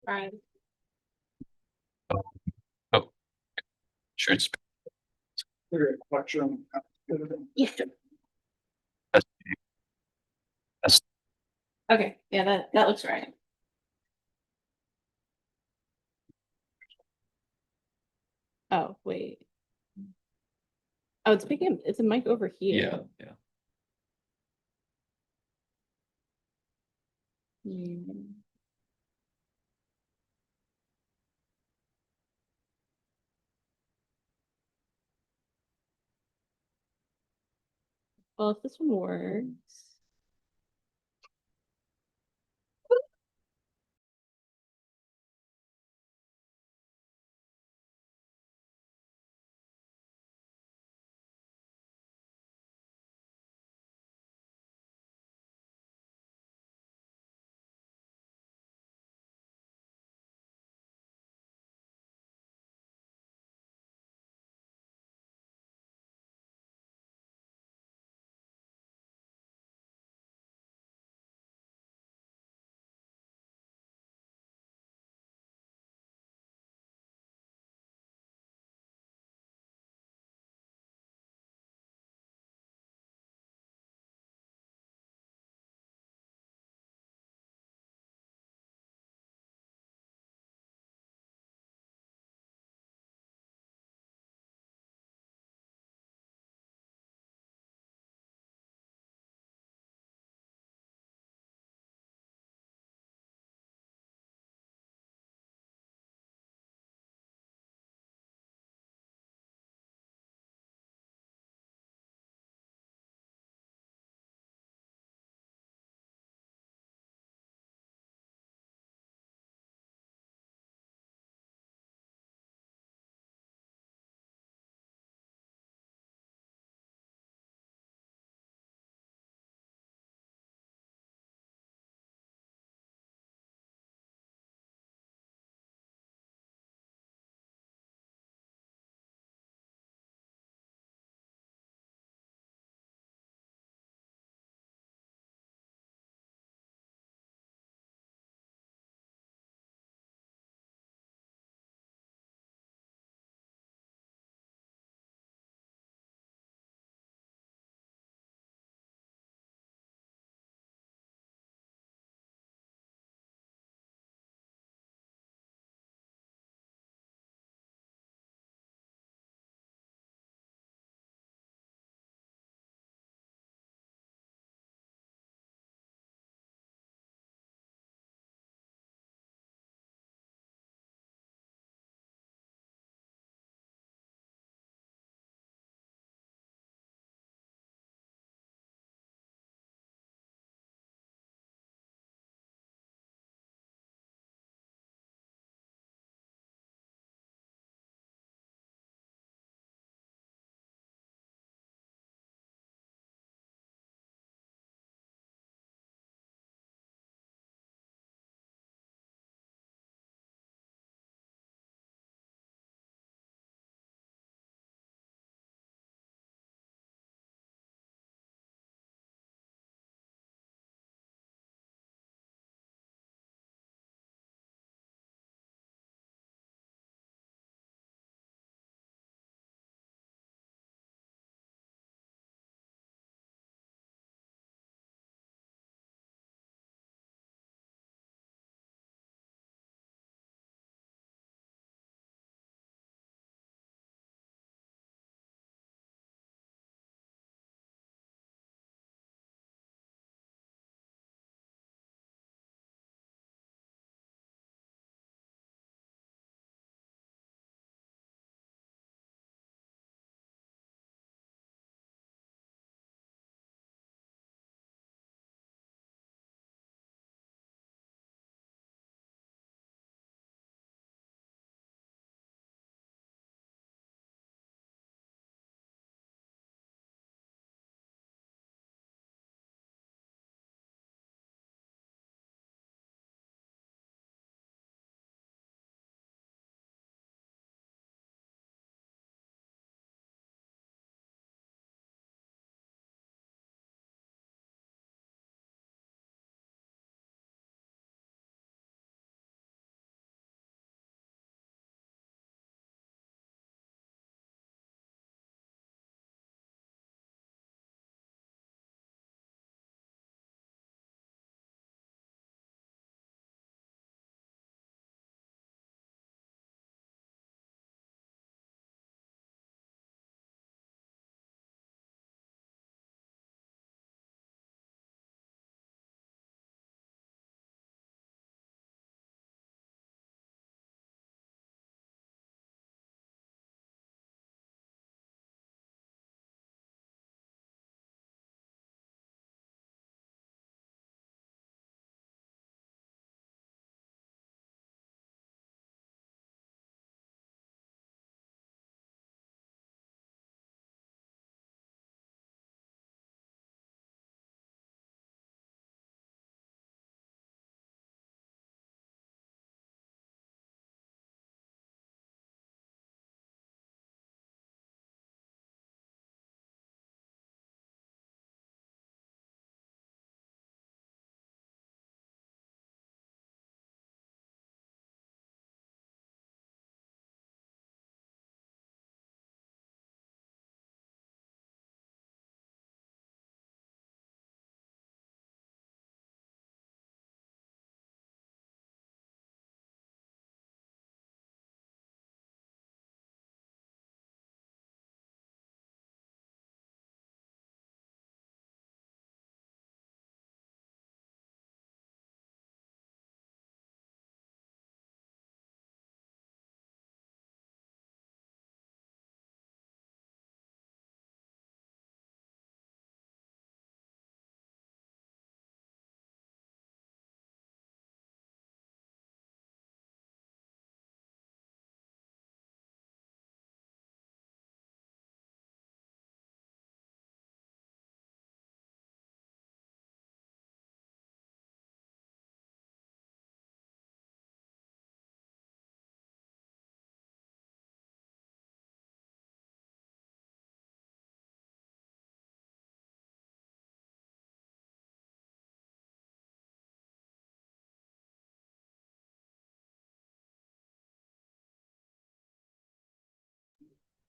Right. Oh, oh, sure. It's Collection. Yeah. that's, that's Okay. Yeah, that looks right. Oh, wait. Oh, it's a mic over here. yeah. Hmm. Well, if this one works.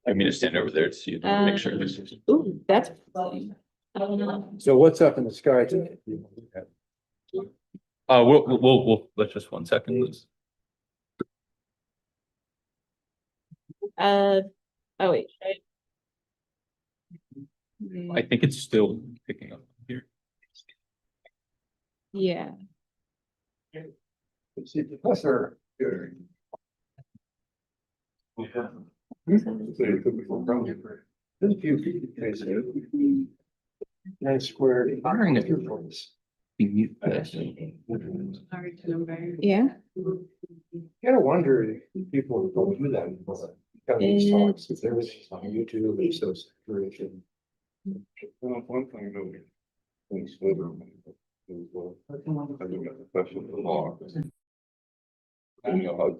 I mean, to stand over there to see, make sure this is. Ooh, that's exciting. I don't know. So what's up in the sky today? Let's just 1 second, Liz. Oh wait. I think it's still picking up here. Yeah. See, Professor. There's a few cases. Nice square. Wondering if Yeah. Gotta wonder if people don't do that anymore. Kind of these talks, if everything's on YouTube, it's so saturation. Well, one thing that things later. I think that's a question of the law. I know how.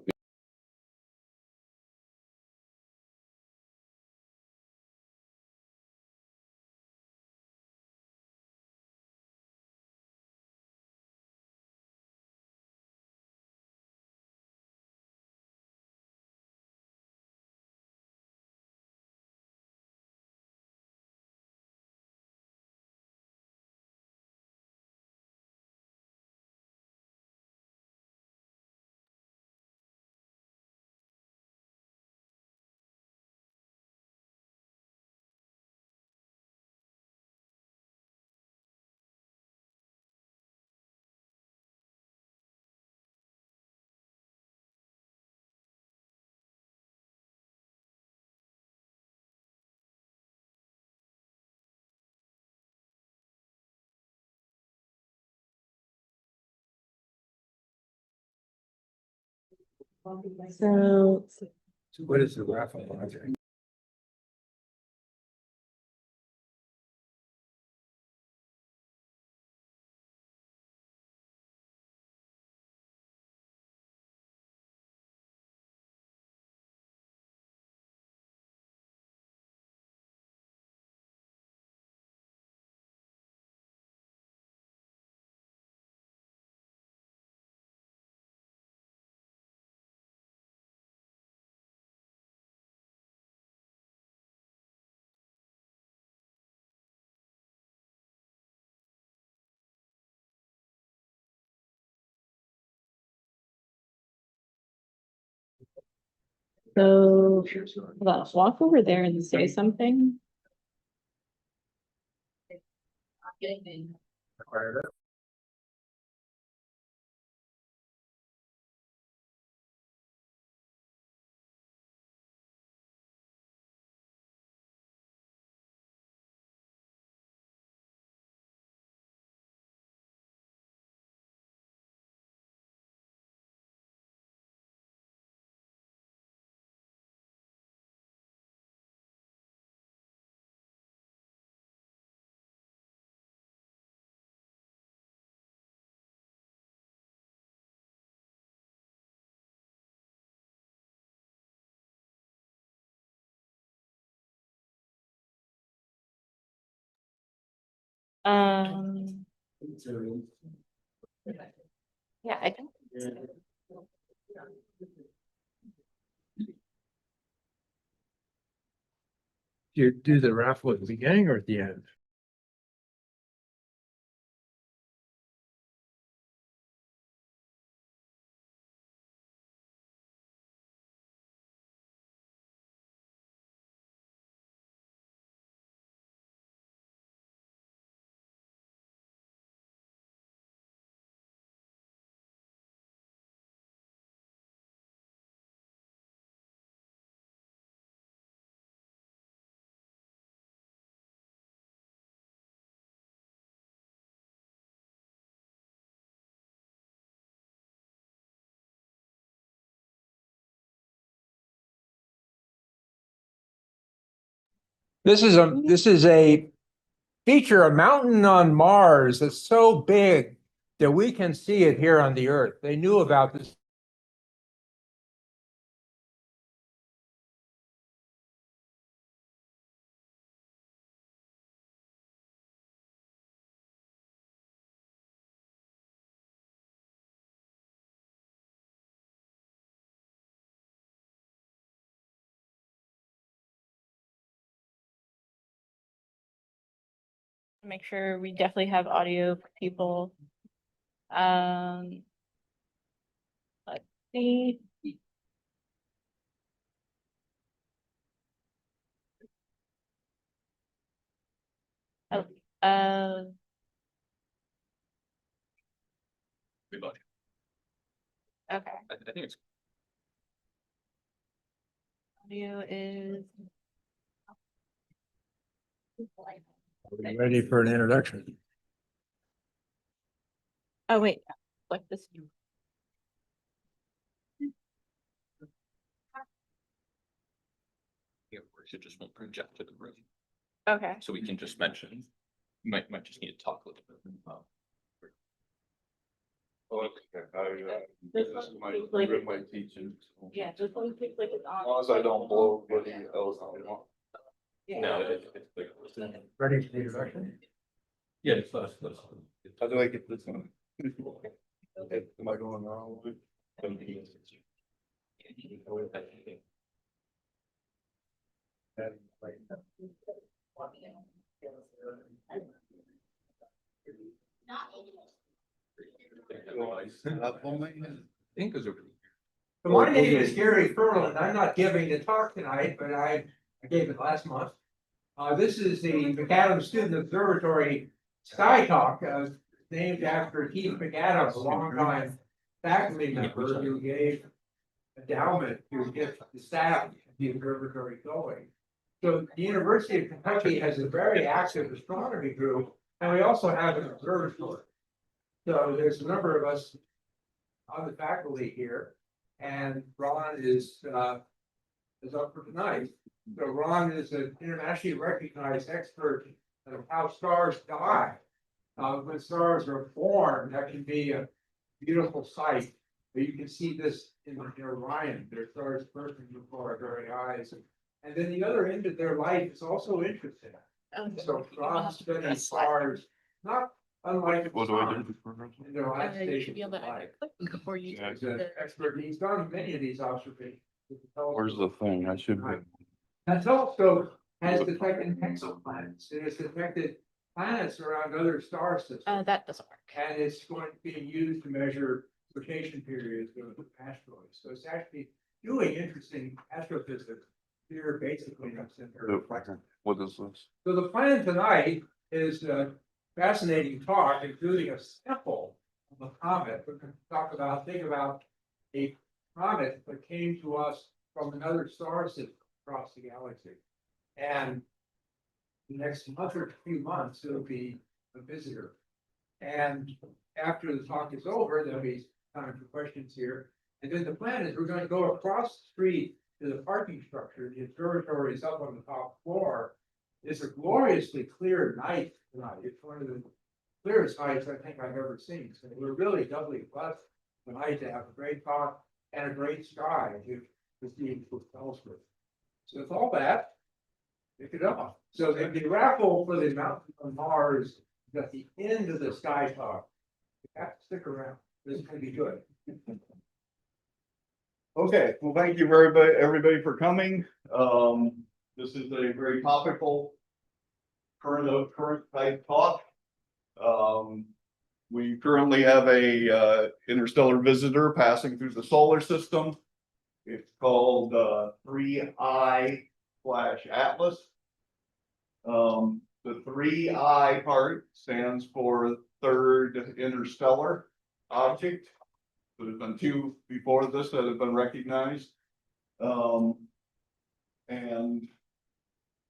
So What is the raffle project? hold on, walk over there and say something. Um, yeah, I don't. You do the raffle at the beginning or at the end? This is a feature, a mountain on Mars that's so big that we can see it here on the Earth. They knew about this make sure we definitely have audio for people. Let's see. Oh, Everybody. okay, I think it's. audio is. Are you ready for an introduction? Oh, wait, like this. Yeah, it just won't project to the room, Okay, so we can just mention, might just need to talk a little bit. This This is one my, seems like- my teaching. yeah, this one seems like it's on. As long as I don't blow everybody else out. No, it's like. Ready for the introduction? Yeah, it's us. How do I get this on? Am I going wrong? Think is a. So my name is Gary Furland. I'm not giving the talk tonight, but I gave it last month. This is the McAdams Student Observatory Sky Talk, named after Keith McAdams, a longtime faculty member who gave endowment to get the staff of the observatory going. So the University of Kentucky has a very active astronomy group, and we also have an observatory. So there's a number of us on the faculty here, and Ron is up for tonight. So Ron is an internationally recognized expert of how stars die. When stars are born, that can be a beautiful sight. But you can see this in Orion, their stars bursting before our very eyes. And then the other end of their life is also interesting. So Ron studies stars, not unlike What do I the do? sun in their last You stage should be of able to life. click before you. Yeah, He's an expert, he's done many of these observations. Where's the thing? I should be. That telescope has detected exoplanets, it has detected planets around other star systems. That doesn't work. And it's going to be used to measure rotation periods of asteroids. So it's actually doing interesting astrophysics here basically in the center. What is this? So the plan tonight is a fascinating talk, including a sample of a comet. We're going to think about a comet that came to us from another star system across the galaxy. And the next month or few months, it'll be a visitor. And after the talk is over, there'll be time for questions here. And then the plan is we're going to go across the street to the parking structure. The observatory is up on the top floor. It's a gloriously clear night tonight. It's one of the clearest nights I think I've ever seen. So we're really doubly blessed tonight to have a great talk and a great sky to see the telescope. So with all that, pick it up. So the raffle for the Mountain on Mars is at the end of the sky talk. You have to stick around. This is gonna be good. Okay, well, thank you everybody for coming. This is a very topical current type talk. We currently have a interstellar visitor passing through the solar system. It's called 3I/Atlas. The 3I part stands for third interstellar object. There's been two before this that have been recognized. And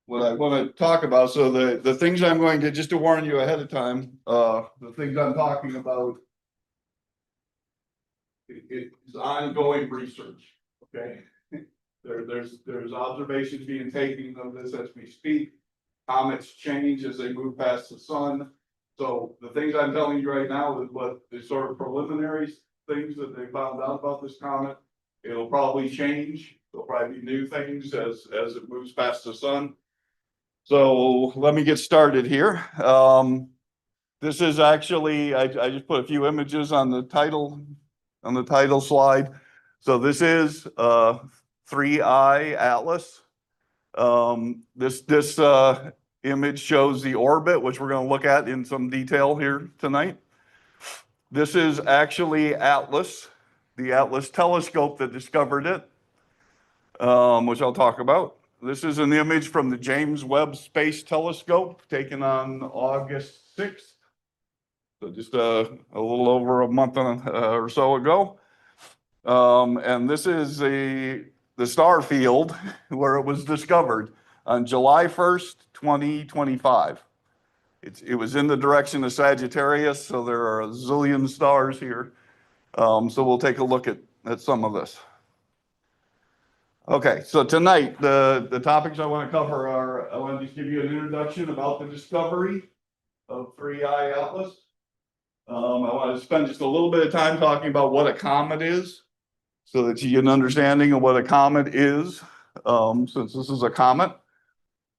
what I want to talk about, so the things I'm going to, just to warn you ahead of time, the things I'm talking about it's ongoing research, okay? There's observations being taken of this as we speak. Comets change as they move past the sun. So the things I'm telling you right now is what the sort of preliminary things that they found out about this comet. It'll probably change. There'll probably be new things as it moves past the sun. So let me get started here. This is actually, I just put a few images on the title slide. So this is 3I Atlas. This image shows the orbit, which we're going to look at in some detail here tonight. This is actually Atlas, the Atlas telescope that discovered it, which I'll talk about. This is an image from the James Webb Space Telescope taken on August 6th. So just a little over a month or so ago. And this is the star field where it was discovered on July 1st, 2025. It was in the direction of Sagittarius, so there are a zillion stars here. So we'll take a look at some of this. Okay, so tonight, the topics I want to cover are, I want to just give you an introduction about the discovery of 3I Atlas. I want to spend just a little bit of time talking about what a comet is, so that you get an understanding of what a comet is, since this is a comet.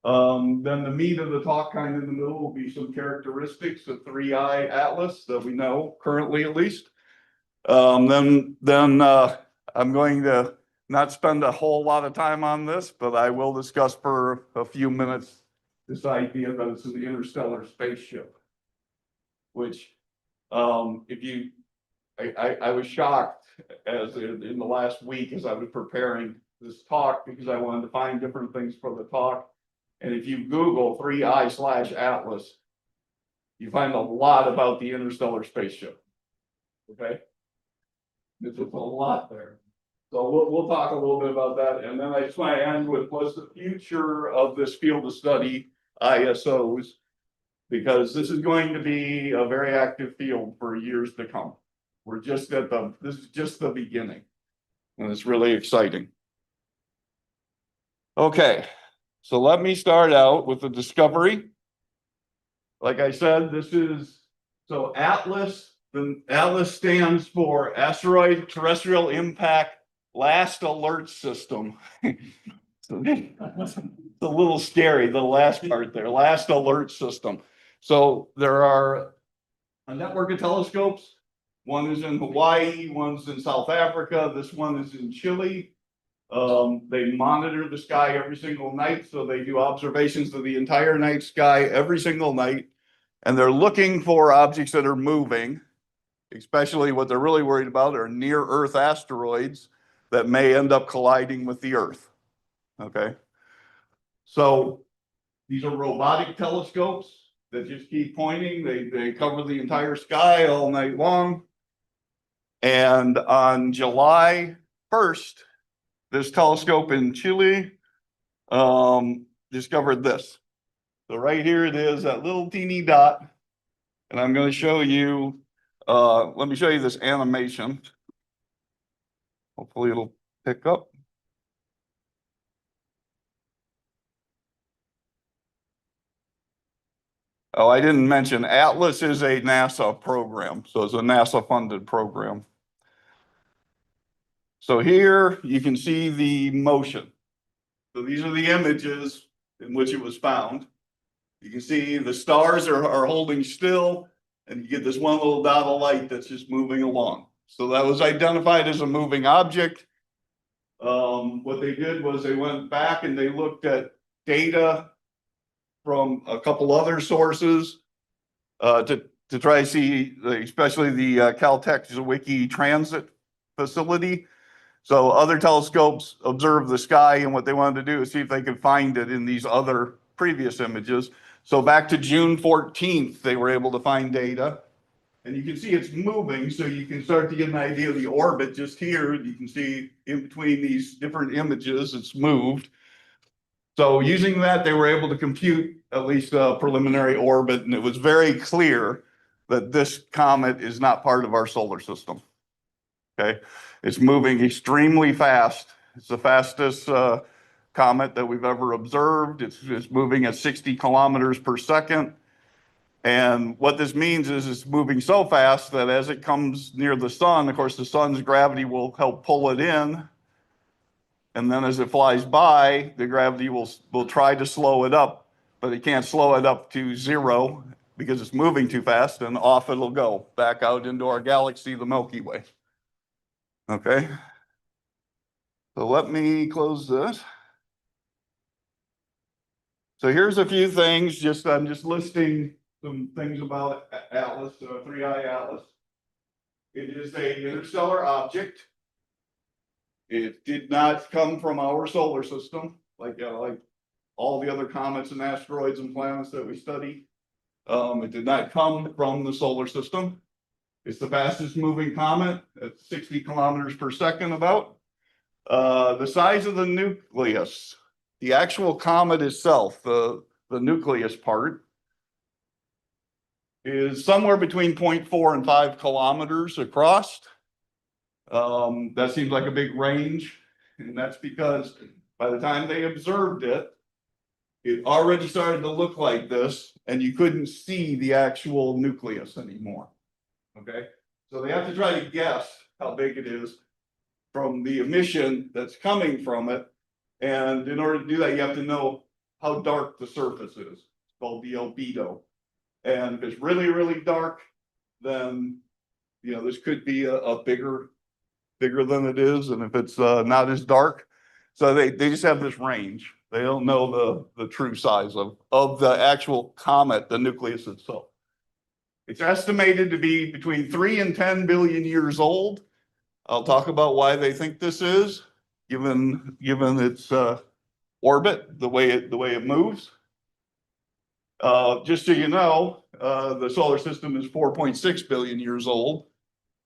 Then the meat of the talk, kind of in the middle, will be some characteristics of 3I Atlas that we know currently, at least. Then I'm going to not spend a whole lot of time on this, but I will discuss for a few minutes this idea that it's an interstellar spaceship, which I was shocked as in the last week as I was preparing this talk, because I wanted to find different things for the talk. And if you Google 3I/Atlas, you find a lot about the interstellar spaceship. Okay, there's a lot there. So we'll talk a little bit about that. And then I just want to end with what's the future of this field of study, ISOs, because this is going to be a very active field for years to come. We're just this is just the beginning, and it's really exciting. Okay, so let me start out with the discovery. Like I said, so Atlas, the Atlas stands for Asteroid Terrestrial Impact Last Alert System. So it's a little scary, the last part there, Last Alert System. So there are a network of telescopes. One is in Hawaii, one's in South Africa, this one is in Chile. They monitor the sky every single night, so they do observations of the entire night sky every single night, and they're looking for objects that are moving, especially what they're really worried about are near-Earth asteroids that may end up colliding with the Earth. Okay, so these are robotic telescopes that just keep pointing. They cover the entire sky all night long. And on July 1st, this telescope in Chile discovered this. So right here it is, that little teeny dot. And I'm going to show you, let me show you this animation. Hopefully it'll pick up. Oh, I didn't mention Atlas is a NASA program. So it's a NASA funded program. So here you can see the motion. So these are the images in which it was found. You can see the stars are holding still, and you get this one little dot of light that's just moving along. So that was identified as a moving object. What they did was they went back and they looked at data from a couple other sources to try to see, especially the Caltech Zwicky Transit Facility. So other telescopes observed the sky, and what they wanted to do is see if they could find it in these other previous images. So back to June 14th, they were able to find data. And you can see it's moving, so you can start to get an idea of the orbit just here. You can see in between these different images, it's moved. So using that, they were able to compute at least a preliminary orbit, and it was very clear that this comet is not part of our solar system. Okay, it's moving extremely fast. It's the fastest comet that we've ever observed. It's moving at 60 kilometers per second. And what this means is it's moving so fast that as it comes near the sun, of course, the sun's gravity will help pull it in. And then as it flies by, the gravity will try to slow it up, but it can't slow it up to zero because it's moving too fast, and off it'll go back out into our galaxy, the Milky Way. Okay. So let me close this. So here's a few things, I'm just listing some things about Atlas, 3I Atlas. It is a interstellar object. It did not come from our solar system, like all the other comets and asteroids and planets that we study. It did not come from the solar system. It's the fastest moving comet at 60 kilometers per second about. The size of the nucleus, the actual comet itself, the nucleus part, is somewhere between 0.4 and 5 kilometers across. That seems like a big range, and that's because by the time they observed it, it already started to look like this, and you couldn't see the actual nucleus anymore. Okay, so they have to try to guess how big it is from the emission that's coming from it. And in order to do that, you have to know how dark the surface is. It's called the albedo. And if it's really, really dark, then this could be a bigger than it is. And if it's not as dark, so they just have this range. They don't know the true size of the actual comet, the nucleus itself. It's estimated to be between 3 and 10 billion years old. I'll talk about why they think this is, given its orbit, the way it moves. Just so you know, the solar system is 4.6 billion years old.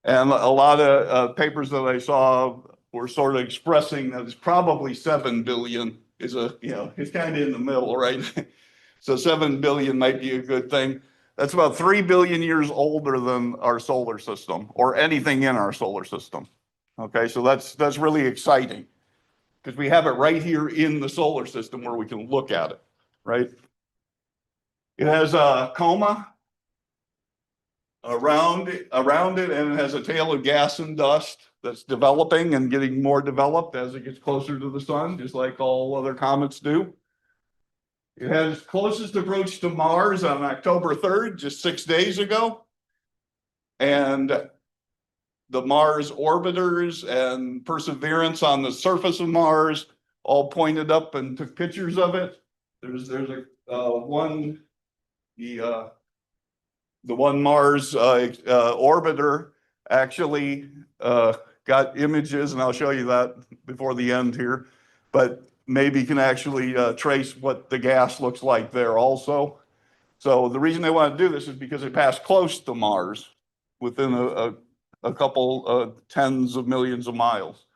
And a lot of papers that I saw were sort of expressing that it's probably 7 billion is it's kind of in the middle, right? So 7 billion might be a good thing. That's about 3 billion years older than our solar system or anything in our solar system. Okay, so that's really exciting because we have it right here in the solar system where we can look at it, right? It has a coma around it, and it has a tail of gas and dust that's developing and getting more developed as it gets closer to the sun, just like all other comets do. It had its closest approach to Mars on October 3rd, just 6 days ago. And the Mars orbiters and Perseverance on the surface of Mars all pointed up and took pictures of it. There's the one Mars orbiter actually got images, and I'll show you that before the end here, but maybe can actually trace what the gas looks like there also. So the reason they want to do this is because it passed close to Mars within a couple tens of millions of miles.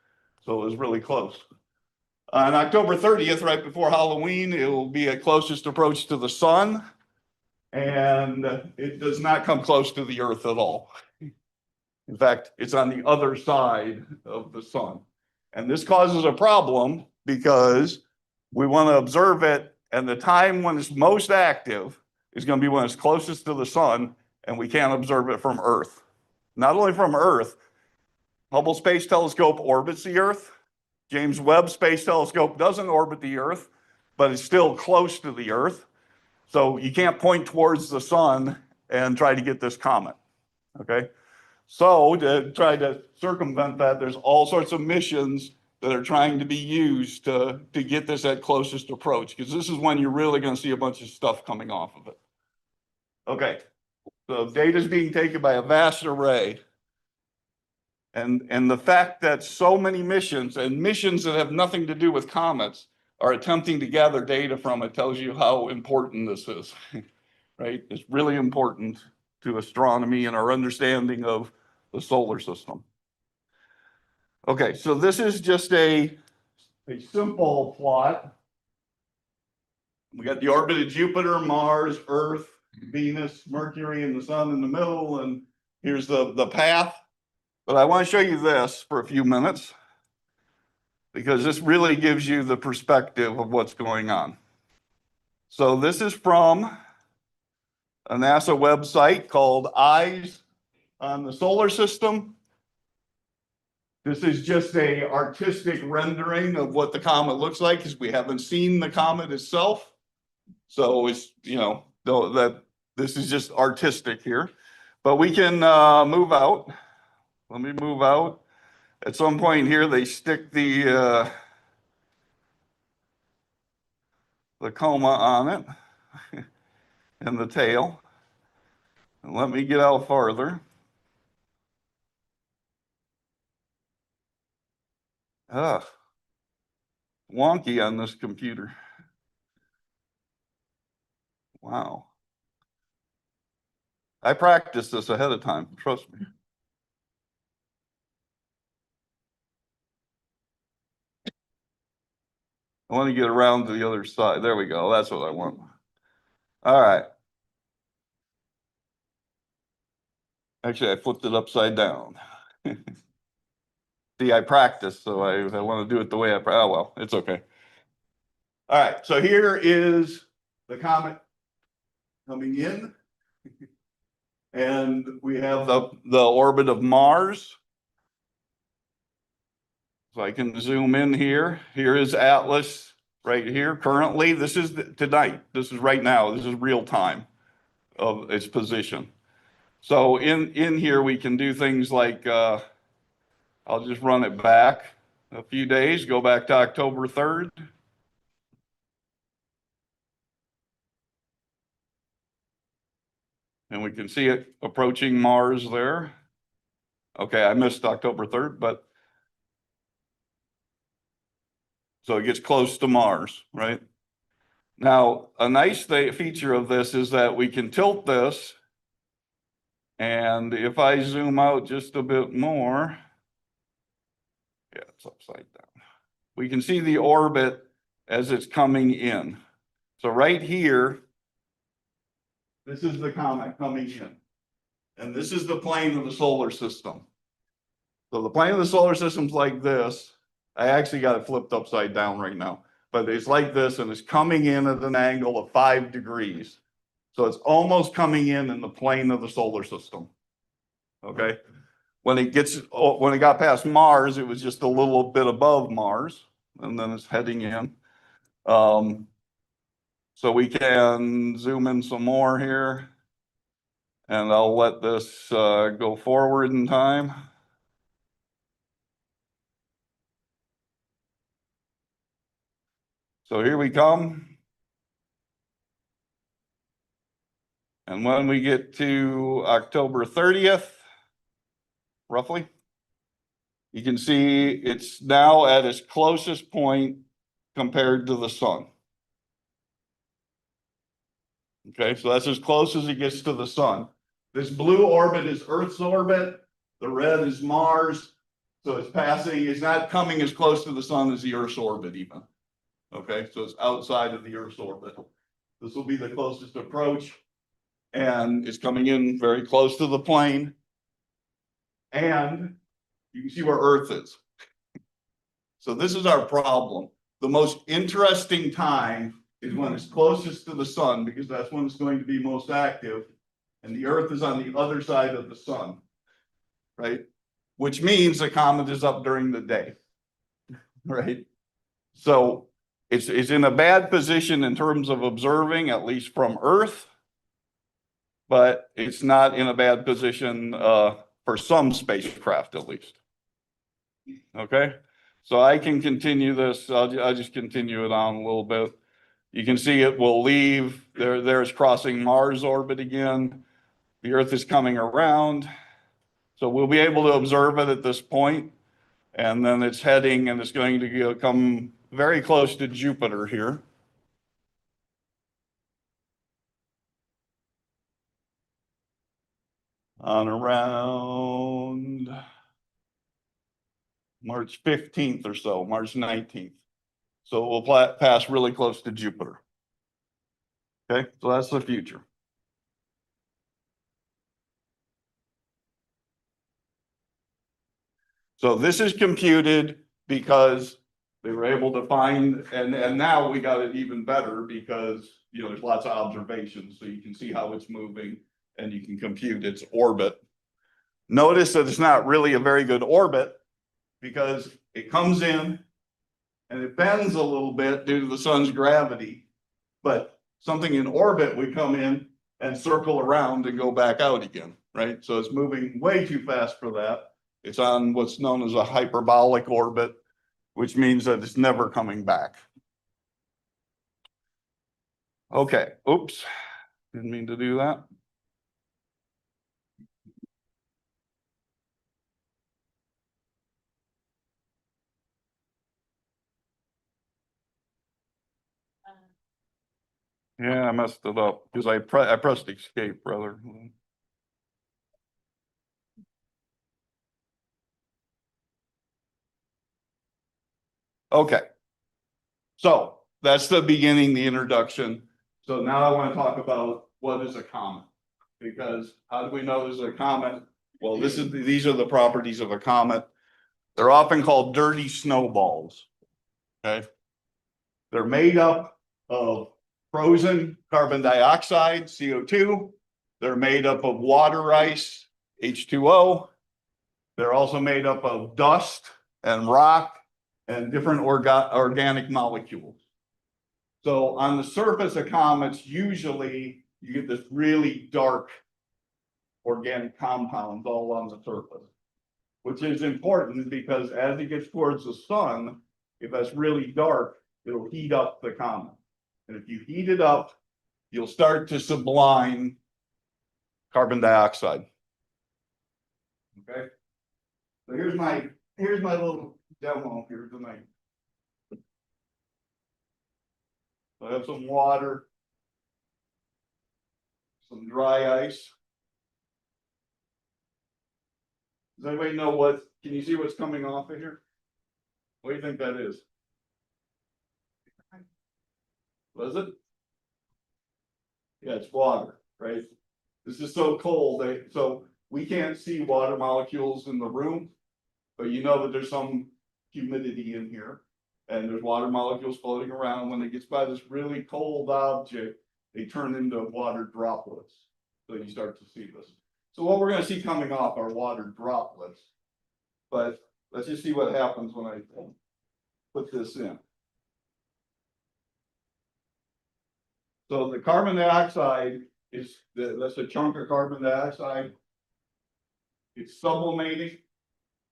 So it was really close. On October 30th, right before Halloween, it will be a closest approach to the sun. And it does not come close to the Earth at all. In fact, it's on the other side of the sun. And this causes a problem because we want to observe it, and the time when it's most active is going to be when it's closest to the sun, and we can't observe it from Earth. Not only from Earth, Hubble Space Telescope orbits the Earth. James Webb Space Telescope doesn't orbit the Earth, but it's still close to the Earth. So you can't point towards the sun and try to get this comet, okay? So to try to circumvent that, there's all sorts of missions that are trying to be used to get this at closest approach, because this is when you're really going to see a bunch of stuff coming off of it. Okay, so data is being taken by a vast array. And the fact that so many missions, and missions that have nothing to do with comets, are attempting to gather data from it tells you how important this is, right? It's really important to astronomy and our understanding of the solar system. Okay, so this is just a simple plot. We got the orbit of Jupiter, Mars, Earth, Venus, Mercury, and the sun in the middle, and here's the path. But I want to show you this for a few minutes, because this really gives you the perspective of what's going on. So this is from a NASA website called Eyes on the Solar System. This is just an artistic rendering of what the comet looks like, because we haven't seen the comet itself. So it's, that this is just artistic here. But we can move out. Let me move out. At some point here, they stick the the coma on it and the tail. And let me get out farther. Wonky on this computer. Wow. I practiced this ahead of time, trust me. I want to get around to the other side. There we go. That's what I want. All right. Actually, I flipped it upside down. See, I practiced, so I want to do it the way oh, well, it's okay. All right, so here is the comet coming in. And we have the orbit of Mars. So I can zoom in here. Here is Atlas right here. Currently, this is tonight. This is right now. This is real time of its position. So in here, we can do things like, I'll just run it back a few days, go back to October 3rd. And we can see it approaching Mars there. Okay, I missed October 3rd, but so it gets close to Mars, right? Now, a nice feature of this is that we can tilt this. And if I zoom out just a bit more, yeah, it's upside down. We can see the orbit as it's coming in. So right here, this is the comet coming in. And this is the plane of the solar system. So the plane of the solar system's like this. I actually got it flipped upside down right now, but it's like this and it's coming in at an angle of 5 degrees. So it's almost coming in the plane of the solar system. Okay. When it got past Mars, it was just a little bit above Mars, and then it's heading in. So we can zoom in some more here, and I'll let this go forward in time. So here we come. And when we get to October 30th, roughly, you can see it's now at its closest point compared to the sun. Okay, so that's as close as it gets to the sun. This blue orbit is Earth's orbit. The red is Mars. So it's passing, it's not coming as close to the sun as the Earth's orbit even. Okay, so it's outside of the Earth's orbit. This will be the closest approach. And it's coming in very close to the plane. And you can see where Earth is. So this is our problem. The most interesting time is when it's closest to the sun, because that's when it's going to be most active. And the Earth is on the other side of the sun, right? Which means the comet is up during the day, right? So it's in a bad position in terms of observing, at least from Earth, but it's not in a bad position for some spacecraft, at least. Okay, so I can continue this. I'll just continue it on a little bit. You can see it will leave. There's crossing Mars orbit again. The Earth is coming around. So we'll be able to observe it at this point. And then it's heading and it's going to come very close to Jupiter here. On around March 15th or so, March 19th. So it will pass really close to Jupiter. Okay, so that's the future. So this is computed because they were able to find, and now we got it even better because, you know, there's lots of observations, so you can see how it's moving and you can compute its orbit. Notice that it's not really a very good orbit because it comes in and it bends a little bit due to the sun's gravity, but something in orbit would come in and circle around and go back out again, right? So it's moving way too fast for that. It's on what's known as a hyperbolic orbit, which means that it's never coming back. Okay, oops, didn't mean to do that. Yeah, I messed it up because I pressed escape, brother. Okay. So that's the beginning, the introduction. So now I want to talk about what is a comet. Because how do we know this is a comet? Well, these are the properties of a comet. They're often called dirty snowballs. Okay. They're made up of frozen carbon dioxide, CO2. They're made up of water ice, H2O. They're also made up of dust and rock and different organic molecules. So on the surface of comets, usually you get this really dark organic compounds all on the surface, which is important because as it gets towards the sun, if that's really dark, it'll heat up the comet. And if you heat it up, you'll start to sublime carbon dioxide. Okay. So here's my little demo here tonight. So I have some water, some dry ice. Does anybody know can you see what's coming off of here? What do you think that is? What is it? Yeah, it's water, right? This is so cold, so we can't see water molecules in the room, but you know that there's some humidity in here, and there's water molecules floating around. When it gets by this really cold object, they turn into water droplets. So you start to see this. So what we're going to see coming off are water droplets. But let's just see what happens when I put this in. So the carbon dioxide that's a chunk of carbon dioxide. It's sublimating.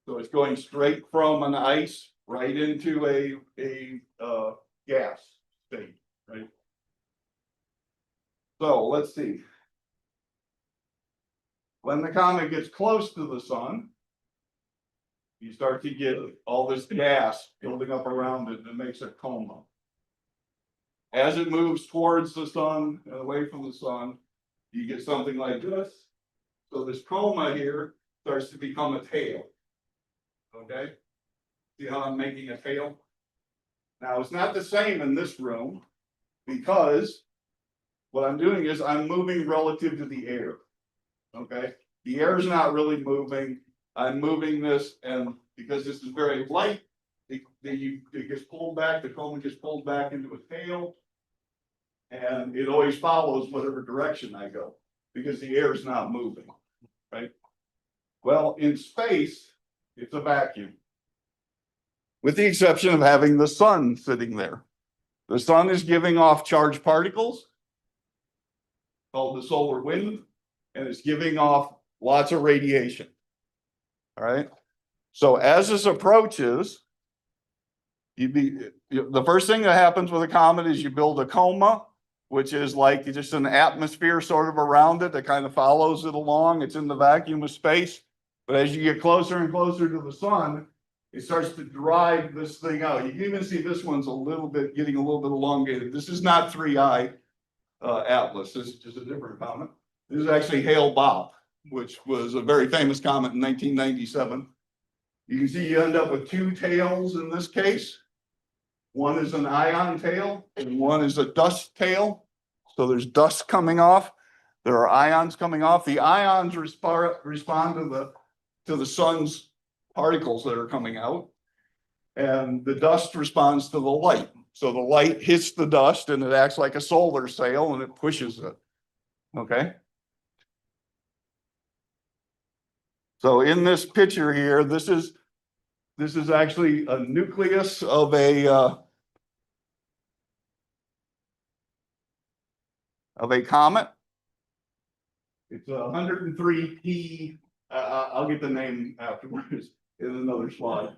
So it's going straight from an ice right into a gas state, right? So let's see. When the comet gets close to the sun, you start to get all this gas building up around it, and it makes a coma. As it moves towards the sun and away from the sun, you get something like this. So this coma here starts to become a tail. Okay? See how I'm making a tail? Now it's not the same in this room because what I'm doing is I'm moving relative to the air. Okay? The air is not really moving. I'm moving this, and because this is very light, it gets pulled back, the coma gets pulled back into a tail, and it always follows whatever direction I go, because the air is not moving, right? Well, in space, it's a vacuum. With the exception of having the sun sitting there. The sun is giving off charged particles, called the solar wind, and it's giving off lots of radiation. All right. So as this approaches, the first thing that happens with a comet is you build a coma, which is like just an atmosphere sort of around it that kind of follows it along. It's in the vacuum of space. But as you get closer and closer to the sun, it starts to drive this thing out. You can even see this one's getting a little bit elongated. This is not 3I Atlas. This is just a different comet. This is actually Hale-Bopp, which was a very famous comet in 1997. You can see you end up with two tails in this case. One is an ion tail and one is a dust tail. So there's dust coming off. There are ions coming off. The ions respond to the sun's particles that are coming out. And the dust responds to the light. So the light hits the dust and it acts like a solar sail and it pushes it. Okay. So in this picture here, this is actually a nucleus of a comet. It's 103P. I'll get the name afterwards in another slide.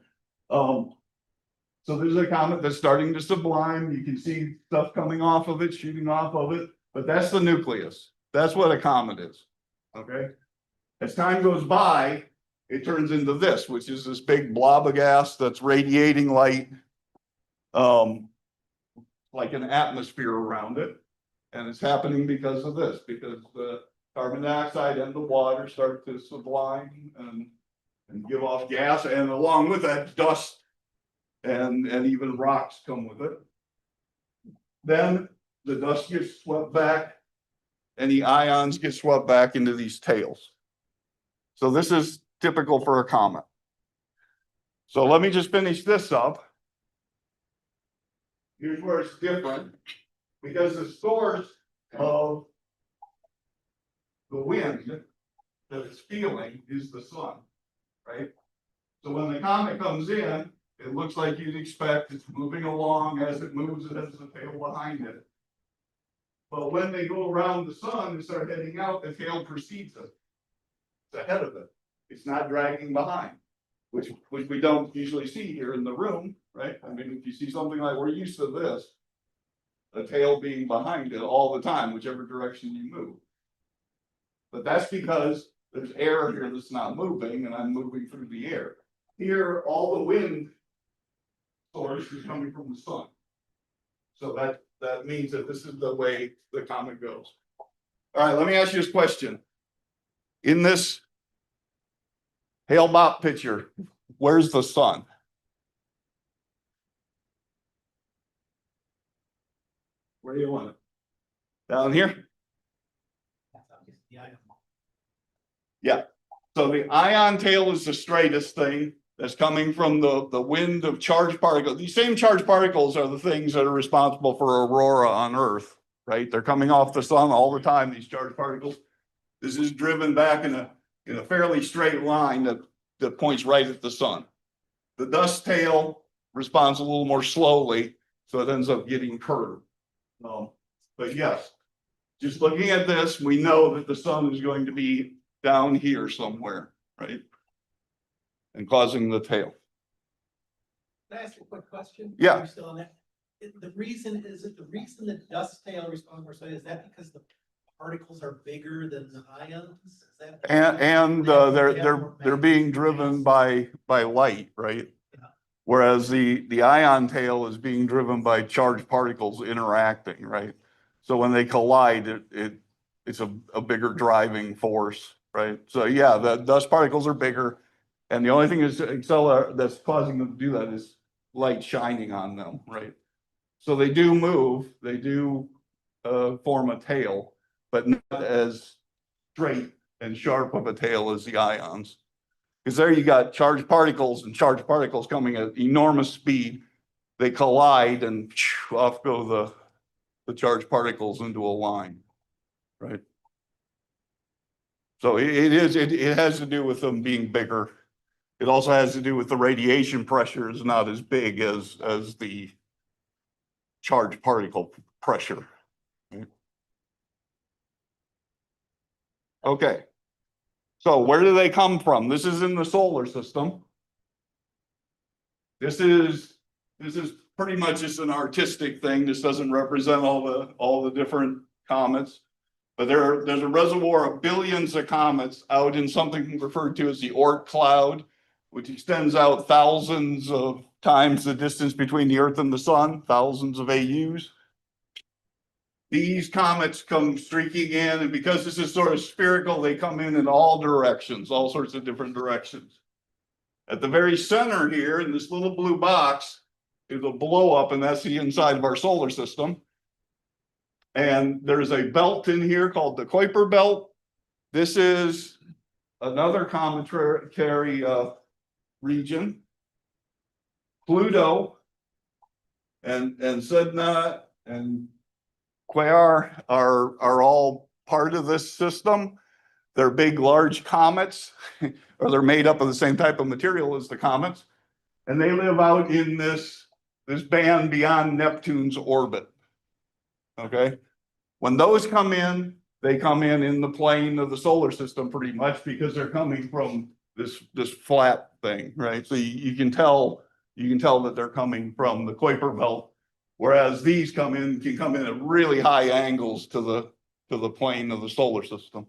So there's a comet that's starting to sublime. You can see stuff coming off of it, shooting off of it, but that's the nucleus. That's what a comet is. Okay? As time goes by, it turns into this, which is this big blob of gas that's radiating light, like an atmosphere around it. And it's happening because of this, because the carbon dioxide and the water start to sublime and give off gas, and along with that, dust and even rocks come with it. Then the dust gets swept back and the ions get swept back into these tails. So this is typical for a comet. So let me just finish this up. Here's where it's different, because the source of the wind that it's feeling is the sun, right? So when the comet comes in, it looks like you'd expect it's moving along. As it moves, it has the tail behind it. But when they go around the sun and start heading out, the tail precedes it. It's ahead of it. It's not dragging behind, which we don't usually see here in the room, right? I mean, if you see something like, we're used to this, the tail being behind it all the time, whichever direction you move. But that's because there's air here that's not moving, and I'm moving through the air. Here, all the wind source is coming from the sun. So that means that this is the way the comet goes. All right, let me ask you this question. In this Hale-Bopp picture, where's the sun? Where do you want it? Down here? Yeah. So the ion tail is the straightest thing that's coming from the wind of charged particles. These same charged particles are the things that are responsible for aurora on Earth, right? They're coming off the sun all the time, these charged particles. This is driven back in a fairly straight line that points right at the sun. The dust tail responds a little more slowly, so it ends up getting curved. But yes, just looking at this, we know that the sun is going to be down here somewhere, right? And causing the tail. Can I ask a quick question? Yeah. You're still on that. The reason the dust tail responds more slowly, is that because the particles are bigger than the ions? Is that? And they're being driven by light, right? Yeah. Whereas the ion tail is being driven by charged particles interacting, right? So when they collide, it's a bigger driving force, right? So yeah, the dust particles are bigger, and the only thing that's causing them to do that is light shining on them, right? So they do move, they do form a tail, but not as straight and sharp of a tail as the ions. Because there you got charged particles, and charged particles coming at enormous speed. They collide and off go the charged particles into a line, right? So it has to do with them being bigger. It also has to do with the radiation pressure is not as big as the charged particle pressure. Okay. So where do they come from? This is in the solar system. This is pretty much just an artistic thing. This doesn't represent all the different comets. But there's a reservoir of billions of comets out in something referred to as the Oort cloud, which extends out thousands of times the distance between the Earth and the sun, thousands of AUs. These comets come streaking in, and because this is sort of spherical, they come in all directions, all sorts of different directions. At the very center here, in this little blue box, is a blow up, and that's the inside of our solar system. And there's a belt in here called the Kuiper belt. This is another cometary region. Pluto and Sedna and Quaoar are all part of this system. They're big, large comets, or they're made up of the same type of material as the comets. And they live out in this band beyond Neptune's orbit. Okay. When those come in, they come in the plane of the solar system pretty much, because they're coming from this flat thing, right? So you can tell you can tell that they're coming from the Kuiper belt. Whereas these can come in at really high angles to the plane of the solar system.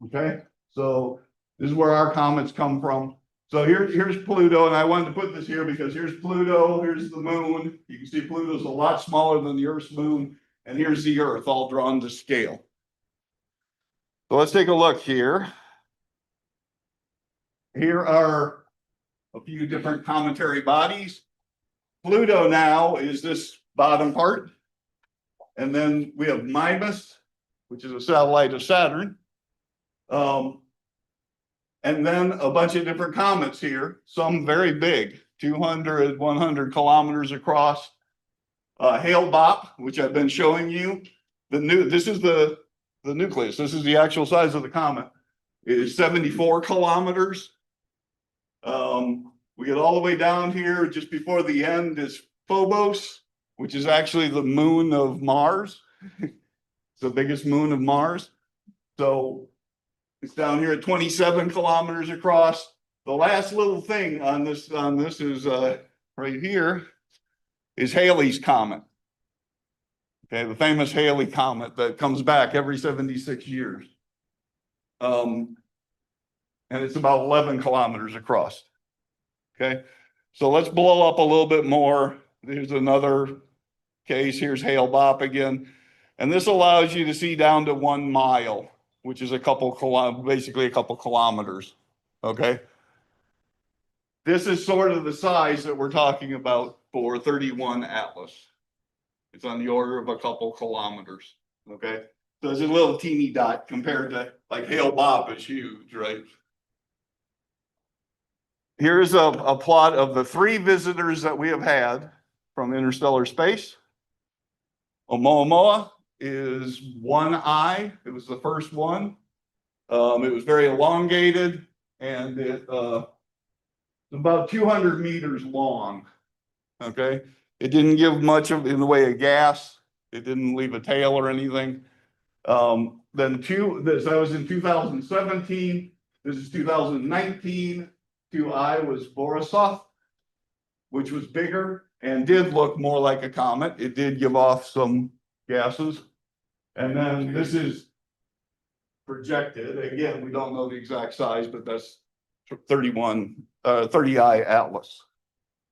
Okay, so this is where our comets come from. So here's Pluto, and I wanted to put this here because here's Pluto, here's the moon. You can see Pluto's a lot smaller than the Earth's moon, and here's the Earth all drawn to scale. So let's take a look here. Here are a few different cometary bodies. Pluto now is this bottom part. And then we have Mimas, which is a satellite of Saturn. And then a bunch of different comets here, some very big, 200, 100 kilometers across. Hale-Bopp, which I've been showing you. This is the nucleus. This is the actual size of the comet. It is 74 kilometers. We get all the way down here, just before the end is Phobos, which is actually the moon of Mars. It's the biggest moon of Mars. So it's down here at 27 kilometers across. The last little thing on this is right here is Halley's Comet. Okay, the famous Halley Comet that comes back every 76 years. And it's about 11 kilometers across. Okay, so let's blow up a little bit more. There's another case. Here's Hale-Bopp again. And this allows you to see down to 1 mile, which is basically a couple kilometers. Okay. This is sort of the size that we're talking about for 31 Atlas. It's on the order of a couple kilometers. Okay. So it's a little teeny dot compared to like Hale-Bopp is huge, right? Here's a plot of the 3 visitors that we have had from interstellar space. Oumuamua is 1 eye. It was the first one. It was very elongated, and it's about 200 meters long. Okay, it didn't give much in the way of gas. It didn't leave a tail or anything. That was in 2017. This is 2019. 2I was Borisov, which was bigger and did look more like a comet. It did give off some gases. And then this is projected. Again, we don't know the exact size, but that's 30I Atlas.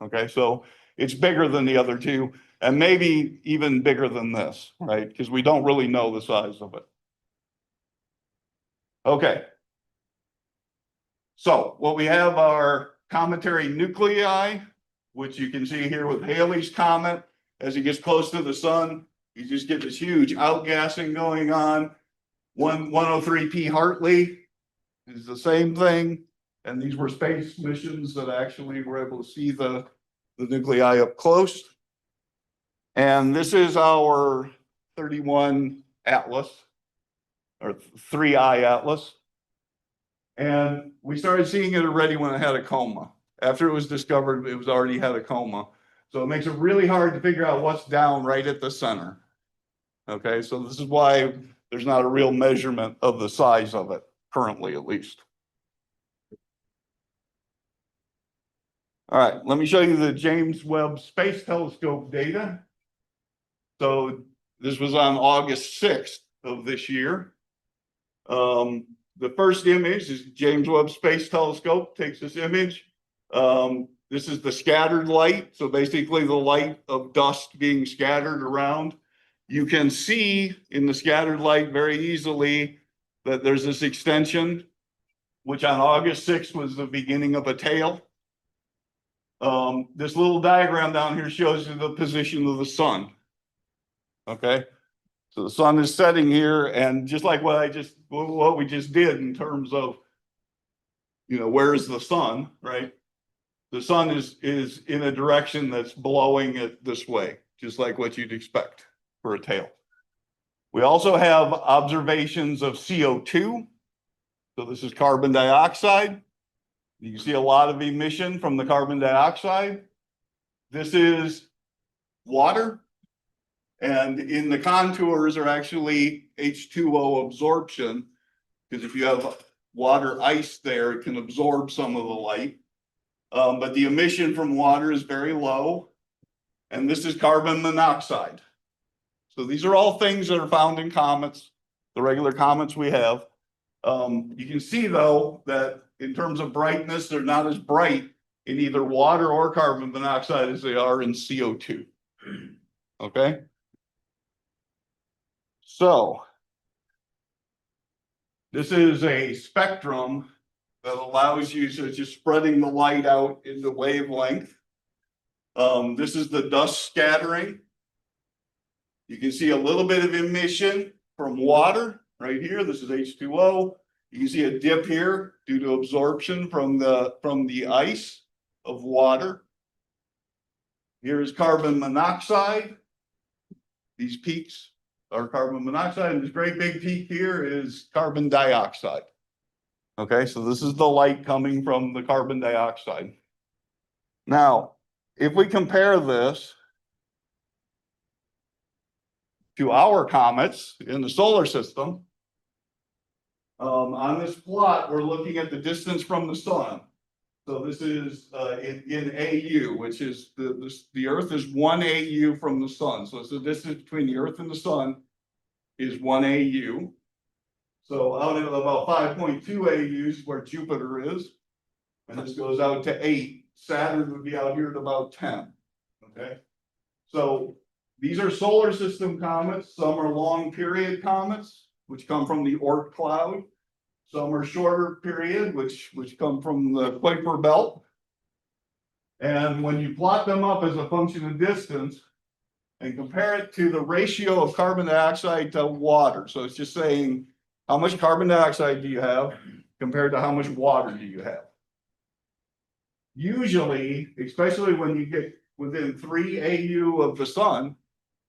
Okay, so it's bigger than the other 2, and maybe even bigger than this, right? Because we don't really know the size of it. Okay. So what we have are cometary nuclei, which you can see here with Halley's Comet. As it gets close to the sun, you just get this huge outgassing going on. 103P Hartley is the same thing. And these were space missions that actually were able to see the nuclei up close. And this is our 31 Atlas, or 3I Atlas. And we started seeing it already when it had a coma. After it was discovered, it was already had a coma. So it makes it really hard to figure out what's down right at the center. Okay, so this is why there's not a real measurement of the size of it, currently at least. All right, let me show you the James Webb Space Telescope data. So this was on August 6th of this year. The first image is James Webb Space Telescope takes this image. This is the scattered light. So basically the light of dust being scattered around. You can see in the scattered light very easily that there's this extension, which on August 6th was the beginning of a tail. This little diagram down here shows you the position of the sun. Okay. So the sun is setting here, and just like what we just did in terms of, where is the sun, right? The sun is in a direction that's blowing it this way, just like what you'd expect for a tail. We also have observations of CO2. So this is carbon dioxide. You can see a lot of emission from the carbon dioxide. This is water. And in the contours are actually H2O absorption, because if you have water ice there, it can absorb some of the light. But the emission from water is very low. And this is carbon monoxide. So these are all things that are found in comets, the regular comets we have. You can see though, that in terms of brightness, they're not as bright in either water or carbon monoxide as they are in CO2. Okay. So this is a spectrum that allows you to just spreading the light out into wavelength. This is the dust scattering. You can see a little bit of emission from water right here. This is H2O. You can see a dip here due to absorption from the ice of water. Here is carbon monoxide. These peaks are carbon monoxide, and this great big peak here is carbon dioxide. Okay, so this is the light coming from the carbon dioxide. Now, if we compare this to our comets in the solar system, on this plot, we're looking at the distance from the sun. So this is in AU, which is the Earth is 1 AU from the sun. So it's the distance between the Earth and the sun is 1 AU. So out of about 5.2 AUs where Jupiter is, and this goes out to 8. Saturn would be out here at about 10. Okay. So these are solar system comets. Some are long period comets, which come from the Oort cloud. Some are shorter period, which come from the Kuiper belt. And when you plot them up as a function of distance and compare it to the ratio of carbon dioxide to water. So it's just saying, how much carbon dioxide do you have compared to how much water do you have? Usually, especially when you get within 3 AU of the sun,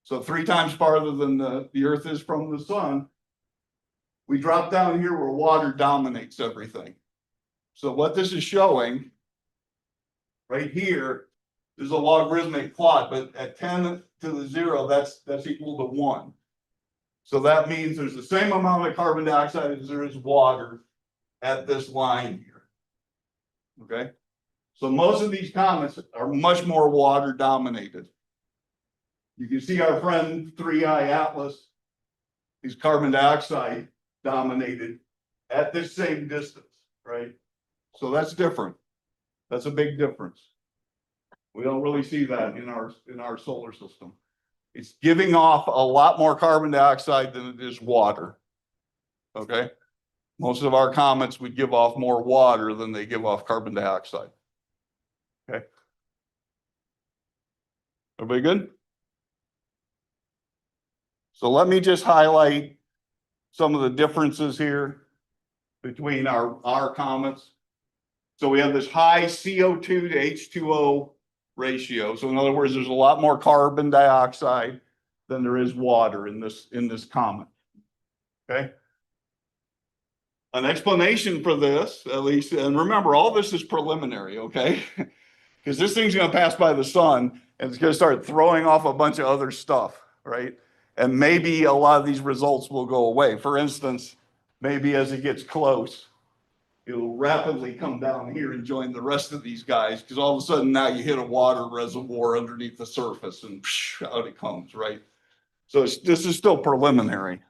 so 3 times farther than the Earth is from the sun, we drop down here where water dominates everything. So what this is showing right here is a logarithmic plot, but at 10 to the 0, that's equal to 1. So that means there's the same amount of carbon dioxide as there is water at this line here. Okay. So most of these comets are much more water dominated. You can see our friend 3I Atlas is carbon dioxide dominated at this same distance, right? So that's different. That's a big difference. We don't really see that in our solar system. It's giving off a lot more carbon dioxide than it is water. Okay. Most of our comets would give off more water than they give off carbon dioxide. Okay. Everybody good? So let me just highlight some of the differences here between our comets. So we have this high CO2 to H2O ratio. So in other words, there's a lot more carbon dioxide than there is water in this comet. Okay. An explanation for this, at least, and remember, all this is preliminary, okay? Because this thing's going to pass by the sun and it's going to start throwing off a bunch of other stuff, right? And maybe a lot of these results will go away. For instance, maybe as it gets close, it'll rapidly come down here and join the rest of these guys, because all of a sudden now you hit a water reservoir underneath the surface and psh, out it comes, right? So this is still preliminary.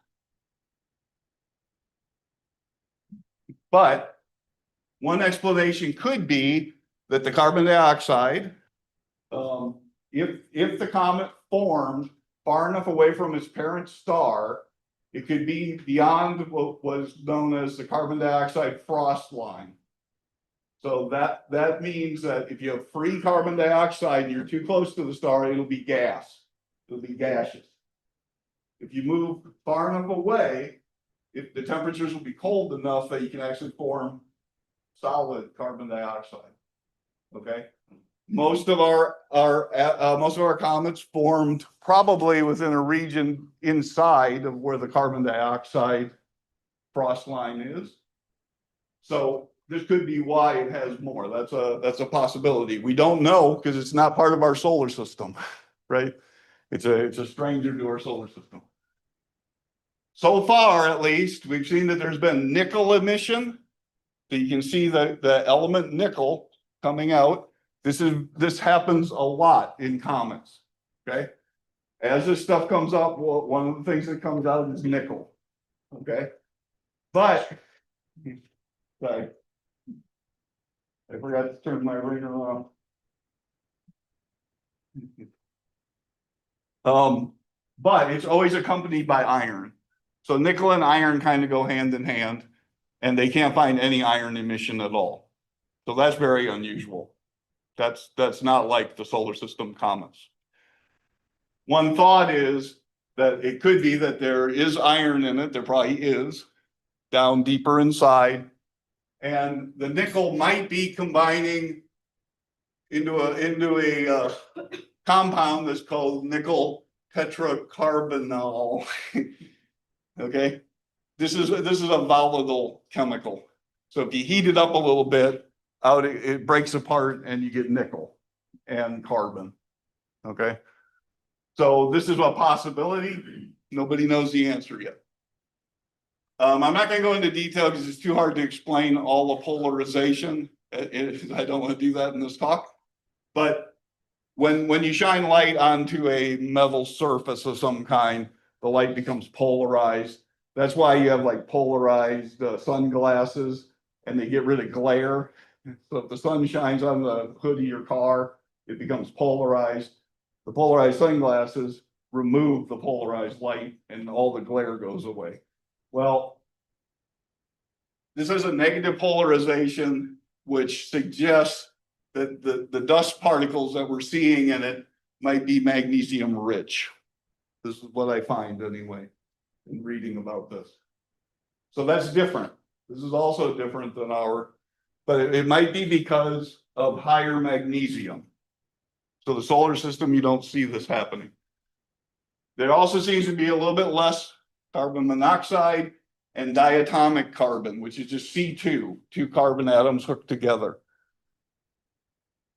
But one explanation could be that the carbon dioxide, if the comet formed far enough away from its parent star, it could be beyond what was known as the carbon dioxide frost line. So that means that if you have free carbon dioxide and you're too close to the star, it'll be gas. It'll be gaseous. If you move far enough away, if the temperatures will be cold enough that you can actually form solid carbon dioxide. Okay. Most of our comets formed probably within a region inside of where the carbon dioxide frost line is. So this could be why it has more. That's a possibility. We don't know because it's not part of our solar system, right? It's a stranger to our solar system. So far, at least, we've seen that there's been nickel emission. So you can see the element nickel coming out. This happens a lot in comets, okay? As this stuff comes up, well, one of the things that comes out is nickel, okay? But, sorry. I forgot to turn my ringer on. But it's always accompanied by iron. So nickel and iron kind of go hand in hand, and they can't find any iron emission at all. So that's very unusual. That's not like the solar system comets. One thought is that it could be that there is iron in it, there probably is, down deeper inside. And the nickel might be combining into a compound that's called nickel tetracarbonyl. Okay, this is a volatile chemical. So if you heat it up a little bit, it breaks apart and you get nickel and carbon. Okay, so this is a possibility. Nobody knows the answer yet. I'm not going to go into detail because it's too hard to explain all the polarization. I don't want to do that in this talk. But when you shine light onto a metal surface of some kind, the light becomes polarized. That's why you have like polarized sunglasses, and they get rid of glare. So if the sun shines on the hood of your car, it becomes polarized. The polarized sunglasses remove the polarized light and all the glare goes away. Well, this is a negative polarization, which suggests that the dust particles that we're seeing in it might be magnesium rich. This is what I find anyway in reading about this. So that's different. This is also different than but it might be because of higher magnesium. So the solar system, you don't see this happening. There also seems to be a little bit less carbon monoxide and diatomic carbon, which is just C2, two carbon atoms hooked together.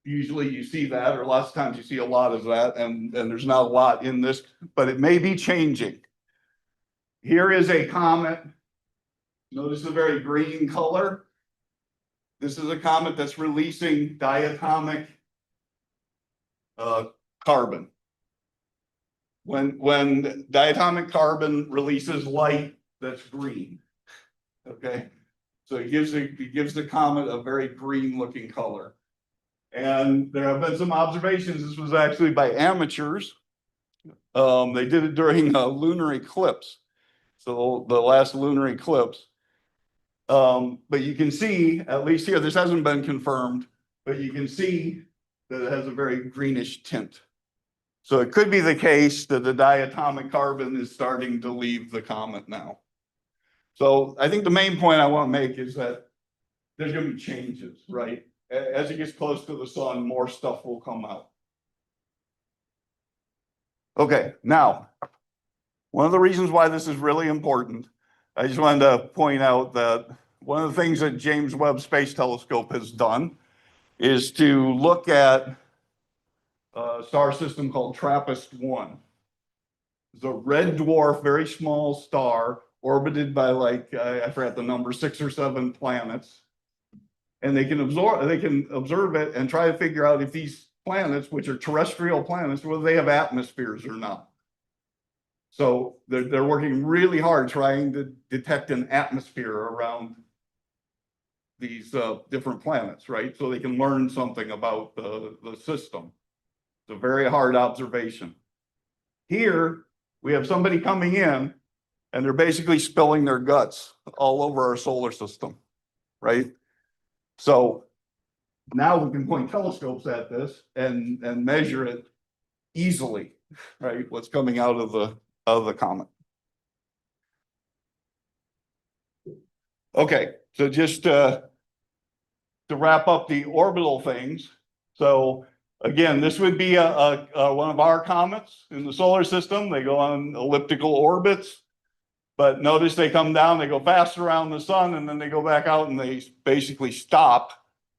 Usually you see that, or lots of times you see a lot of that, and there's not a lot in this, but it may be changing. Here is a comet. Notice the very green color. This is a comet that's releasing diatomic carbon. When diatomic carbon releases light, that's green. Okay, so it gives the comet a very green looking color. And there have been some observations. This was actually by amateurs. They did it during a lunar eclipse. So the last lunar eclipse. But you can see, at least here, this hasn't been confirmed, but you can see that it has a very greenish tint. So it could be the case that the diatomic carbon is starting to leave the comet now. So I think the main point I want to make is that there's going to be changes, right? As it gets close to the sun, more stuff will come out. Okay, now, one of the reasons why this is really important, I just wanted to point out that one of the things that James Webb Space Telescope has done is to look at a star system called TRAPPIST-1. It's a red dwarf, very small star, orbited by like, I forgot the number, 6 or 7 planets. And they can observe it and try to figure out if these planets, which are terrestrial planets, whether they have atmospheres or not. So they're working really hard trying to detect an atmosphere around these different planets, right? So they can learn something about the system. It's a very hard observation. Here, we have somebody coming in and they're basically spilling their guts all over our solar system, right? So now we can point telescopes at this and measure it easily, right? What's coming out of the comet. Okay, so just to wrap up the orbital things. So again, this would be one of our comets in the solar system. They go on elliptical orbits. But notice they come down, they go fast around the sun, and then they go back out and they basically stop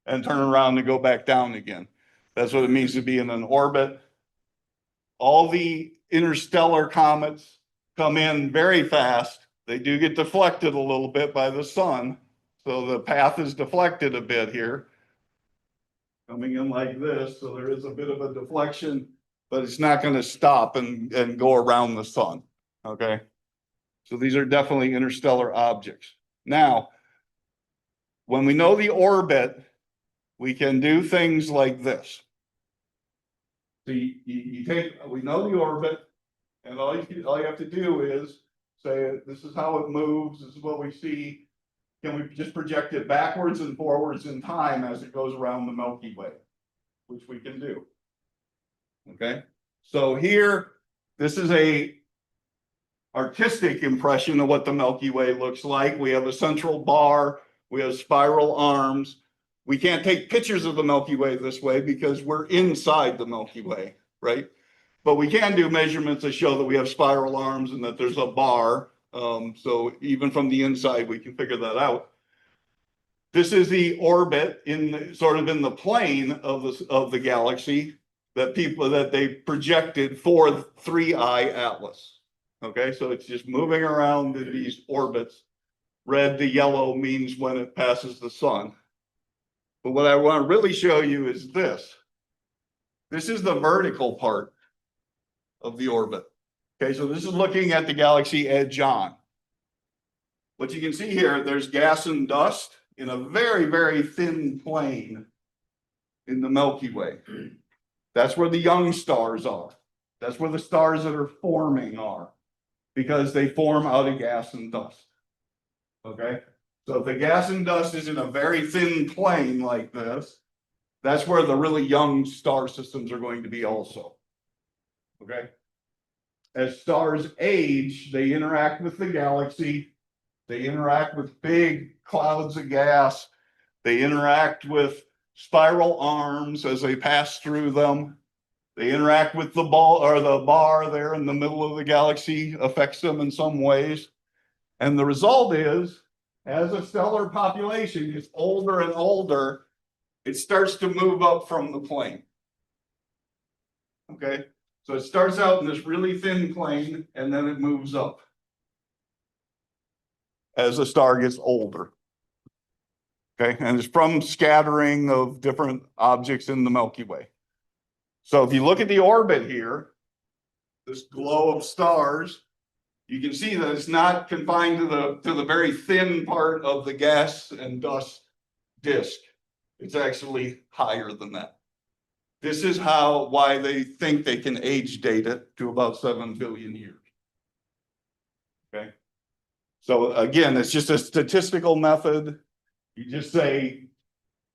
and turn around and go back down again. That's what it means to be in an orbit. All the interstellar comets come in very fast. They do get deflected a little bit by the sun. So the path is deflected a bit here. coming in like this, so there is a bit of a deflection, but it's not gonna stop and go around the sun, okay? So these are definitely interstellar objects. Now, when we know the orbit, we can do things like this. So we know the orbit, and all you have to do is say, this is how it moves, this is what we see. Can we just project it backwards and forwards in time as it goes around the Milky Way? Which we can do. Okay, so here, this is a artistic impression of what the Milky Way looks like. We have a central bar, we have spiral arms. We can't take pictures of the Milky Way this way because we're inside the Milky Way, right? But we can do measurements that show that we have spiral arms and that there's a bar. So even from the inside, we can figure that out. This is the orbit sort of in the plane of the galaxy that they projected for 3I Atlas. Okay, so it's just moving around in these orbits. Red to yellow means when it passes the sun. But what I want to really show you is this. This is the vertical part of the orbit. Okay, so this is looking at the galaxy edge on. What you can see here, there's gas and dust in a very, very thin plane in the Milky Way. That's where the young stars are. That's where the stars that are forming are, because they form out of gas and dust. Okay, so if the gas and dust is in a very thin plane like this, that's where the really young star systems are going to be also. Okay, as stars age, they interact with the galaxy, they interact with big clouds of gas, they interact with spiral arms as they pass through them. They interact with the ball or the bar there in the middle of the galaxy, affects them in some ways. And the result is, as a stellar population gets older and older, it starts to move up from the plane. Okay, so it starts out in this really thin plane and then it moves up as a star gets older. Okay, and it's from scattering of different objects in the Milky Way. So if you look at the orbit here, this glow of stars, you can see that it's not confined to the very thin part of the gas and dust disk. It's actually higher than that. This is why they think they can age date it to about 7 billion years. Okay. So again, it's just a statistical method. You just say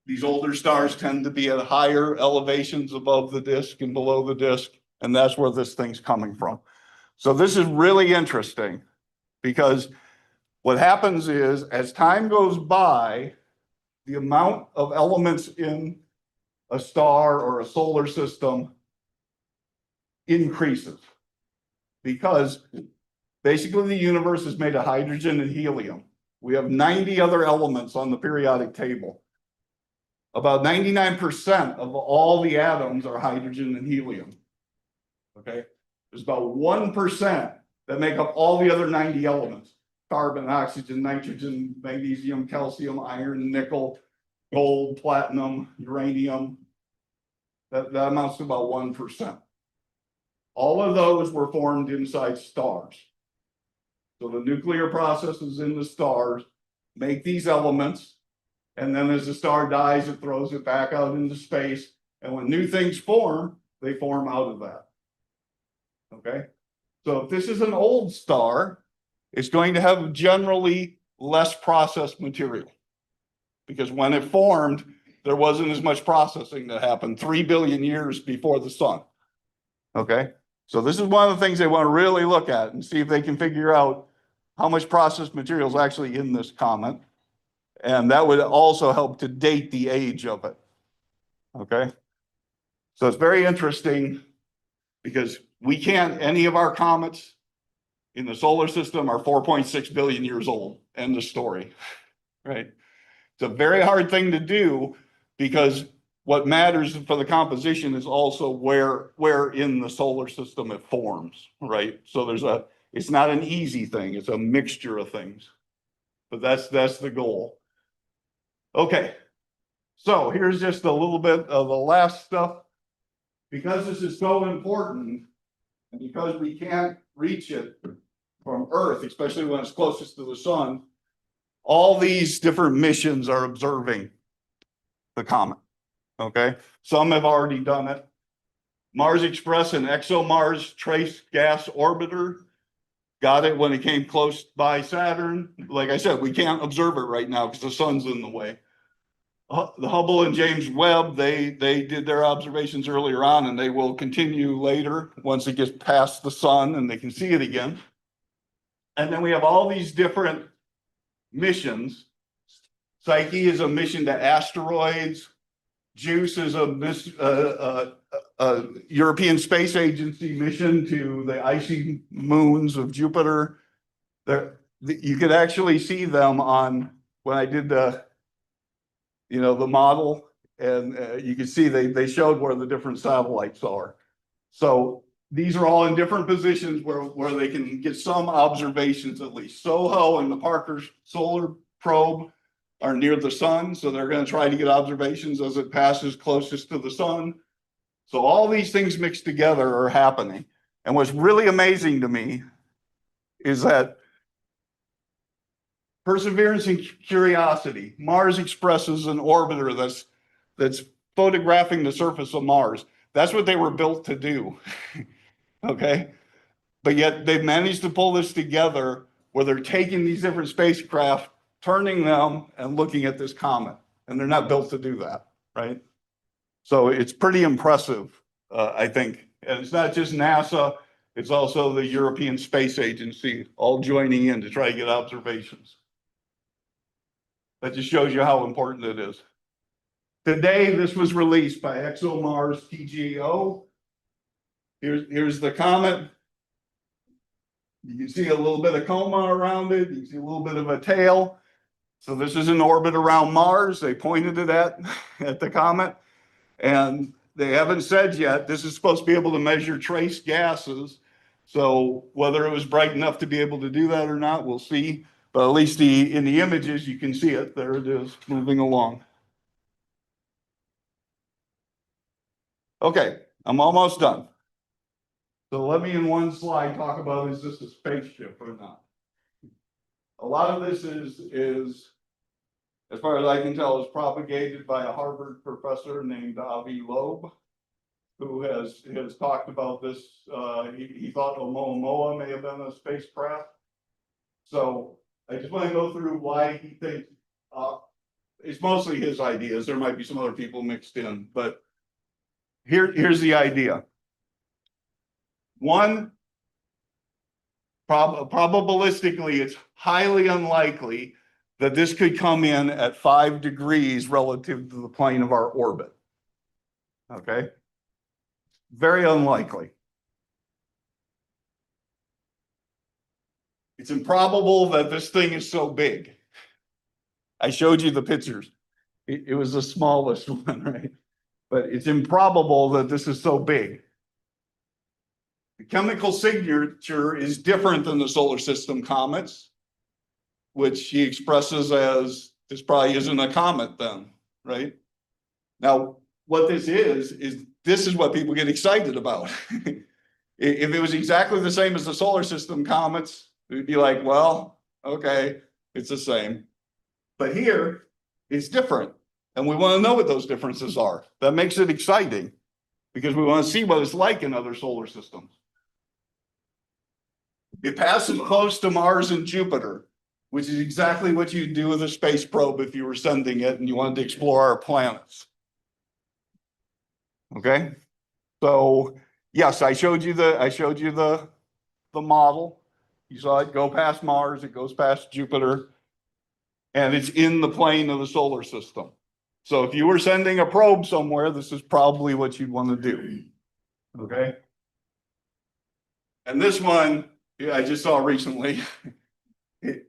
these older stars tend to be at higher elevations above the disk and below the disk, and that's where this thing's coming from. So this is really interesting because what happens is as time goes by, the amount of elements in a star or a solar system increases because basically the universe is made of hydrogen and helium. We have 90 other elements on the periodic table. About 99% of all the atoms are hydrogen and helium. Okay, there's about 1% that make up all the other 90 elements: carbon, oxygen, nitrogen, magnesium, calcium, iron, nickel, gold, platinum, uranium. That amounts to about 1%. All of those were formed inside stars. So the nuclear processes in the stars make these elements. And then as the star dies, it throws it back out into space. And when new things form, they form out of that. Okay. So if this is an old star, it's going to have generally less processed material. Because when it formed, there wasn't as much processing that happened 3 billion years before the sun. Okay. So this is one of the things they want to really look at and see if they can figure out how much processed material is actually in this comet. And that would also help to date the age of it. Okay. So it's very interesting because any of our comets in the solar system are 4.6 billion years old. End of story. Right. It's a very hard thing to do because what matters for the composition is also where in the solar system it forms. Right. So it's not an easy thing. It's a mixture of things. But that's the goal. Okay, So here's just a little bit of the last stuff. Because this is so important, and because we can't reach it from Earth, especially when it's closest to the sun, all these different missions are observing the comet. Okay, some have already done it. Mars Express and ExoMars Trace Gas Orbiter got it when it came close by Saturn. Like I said, we can't observe it right now because the sun's in the way. The Hubble and James Webb, they did their observations earlier on, and they will continue later once it gets past the sun and they can see it again. And then we have all these different missions. Psyche is a mission to asteroids. JUICE is a European Space Agency mission to the icy moons of Jupiter. You could actually see them on when I did the model, and you can see they showed where the different satellites are. So these are all in different positions where they can get some observations at least. SOHO and the Parker Solar Probe are near the sun, so they're going to try to get observations as it passes closest to the sun. So all these things mixed together are happening. And what's really amazing to me is that Perseverance and Curiosity, Mars Express is an orbiter that's photographing the surface of Mars. That's what they were built to do. Okay. But yet they've managed to pull this together where they're taking these different spacecraft, turning them and looking at this comet. And they're not built to do that, right? So it's pretty impressive, I think. And it's not just NASA, it's also the European Space Agency all joining in to try to get observations. That just shows you how important it is. Today, this was released by ExoMars TGO. Here's the comet. You can see a little bit of coma around it. You can see a little bit of a tail. So this is an orbit around Mars. They pointed it at the comet. And they haven't said yet, this is supposed to be able to measure trace gases. So whether it was bright enough to be able to do that or not, we'll see. But at least in the images, you can see it. There it is, moving along. Okay, I'm almost done. So let me in one slide talk about, is this a spaceship or not? A lot of this is, as far as I can tell, is propagated by a Harvard professor named Avi Loeb, who has talked about this. He thought Oumuamua may have been a spacecraft. So I just want to go through why he thinks, it's mostly his ideas. There might be some other people mixed in, but here's the idea. One, probabilistically, it's highly unlikely that this could come in at 5 degrees relative to the plane of our orbit. Okay? Very unlikely. It's improbable that this thing is so big. I showed you the pictures. It was the smallest one, right? But it's improbable that this is so big. The chemical signature is different than the solar system comets, which he expresses as this probably isn't a comet then, right? Now, what this is this is what people get excited about. If it was exactly the same as the solar system comets, we'd be like, well, okay, it's the same. But here, it's different. And we want to know what those differences are. That makes it exciting because we want to see what it's like in other solar systems. It passes close to Mars and Jupiter, which is exactly what you'd do with a space probe if you were sending it and you wanted to explore our planets. Okay, so yes, I showed you the model. You saw it go past Mars, it goes past Jupiter, and it's in the plane of the solar system. So if you were sending a probe somewhere, this is probably what you'd want to do. Okay. And this one, I just saw recently. In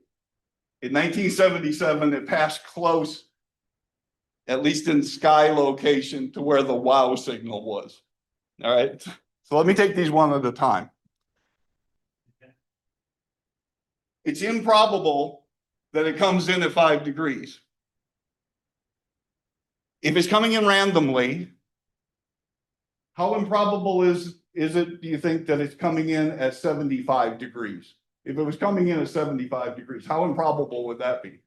1977, it passed close, at least in sky location, to where the WOW signal was. All right. So let me take these one at a time. It's improbable that it comes in at 5 degrees. if it's coming in randomly, how improbable is it, do you think, that it's coming in at 75 degrees? If it was coming in at 75 degrees, how improbable would that be?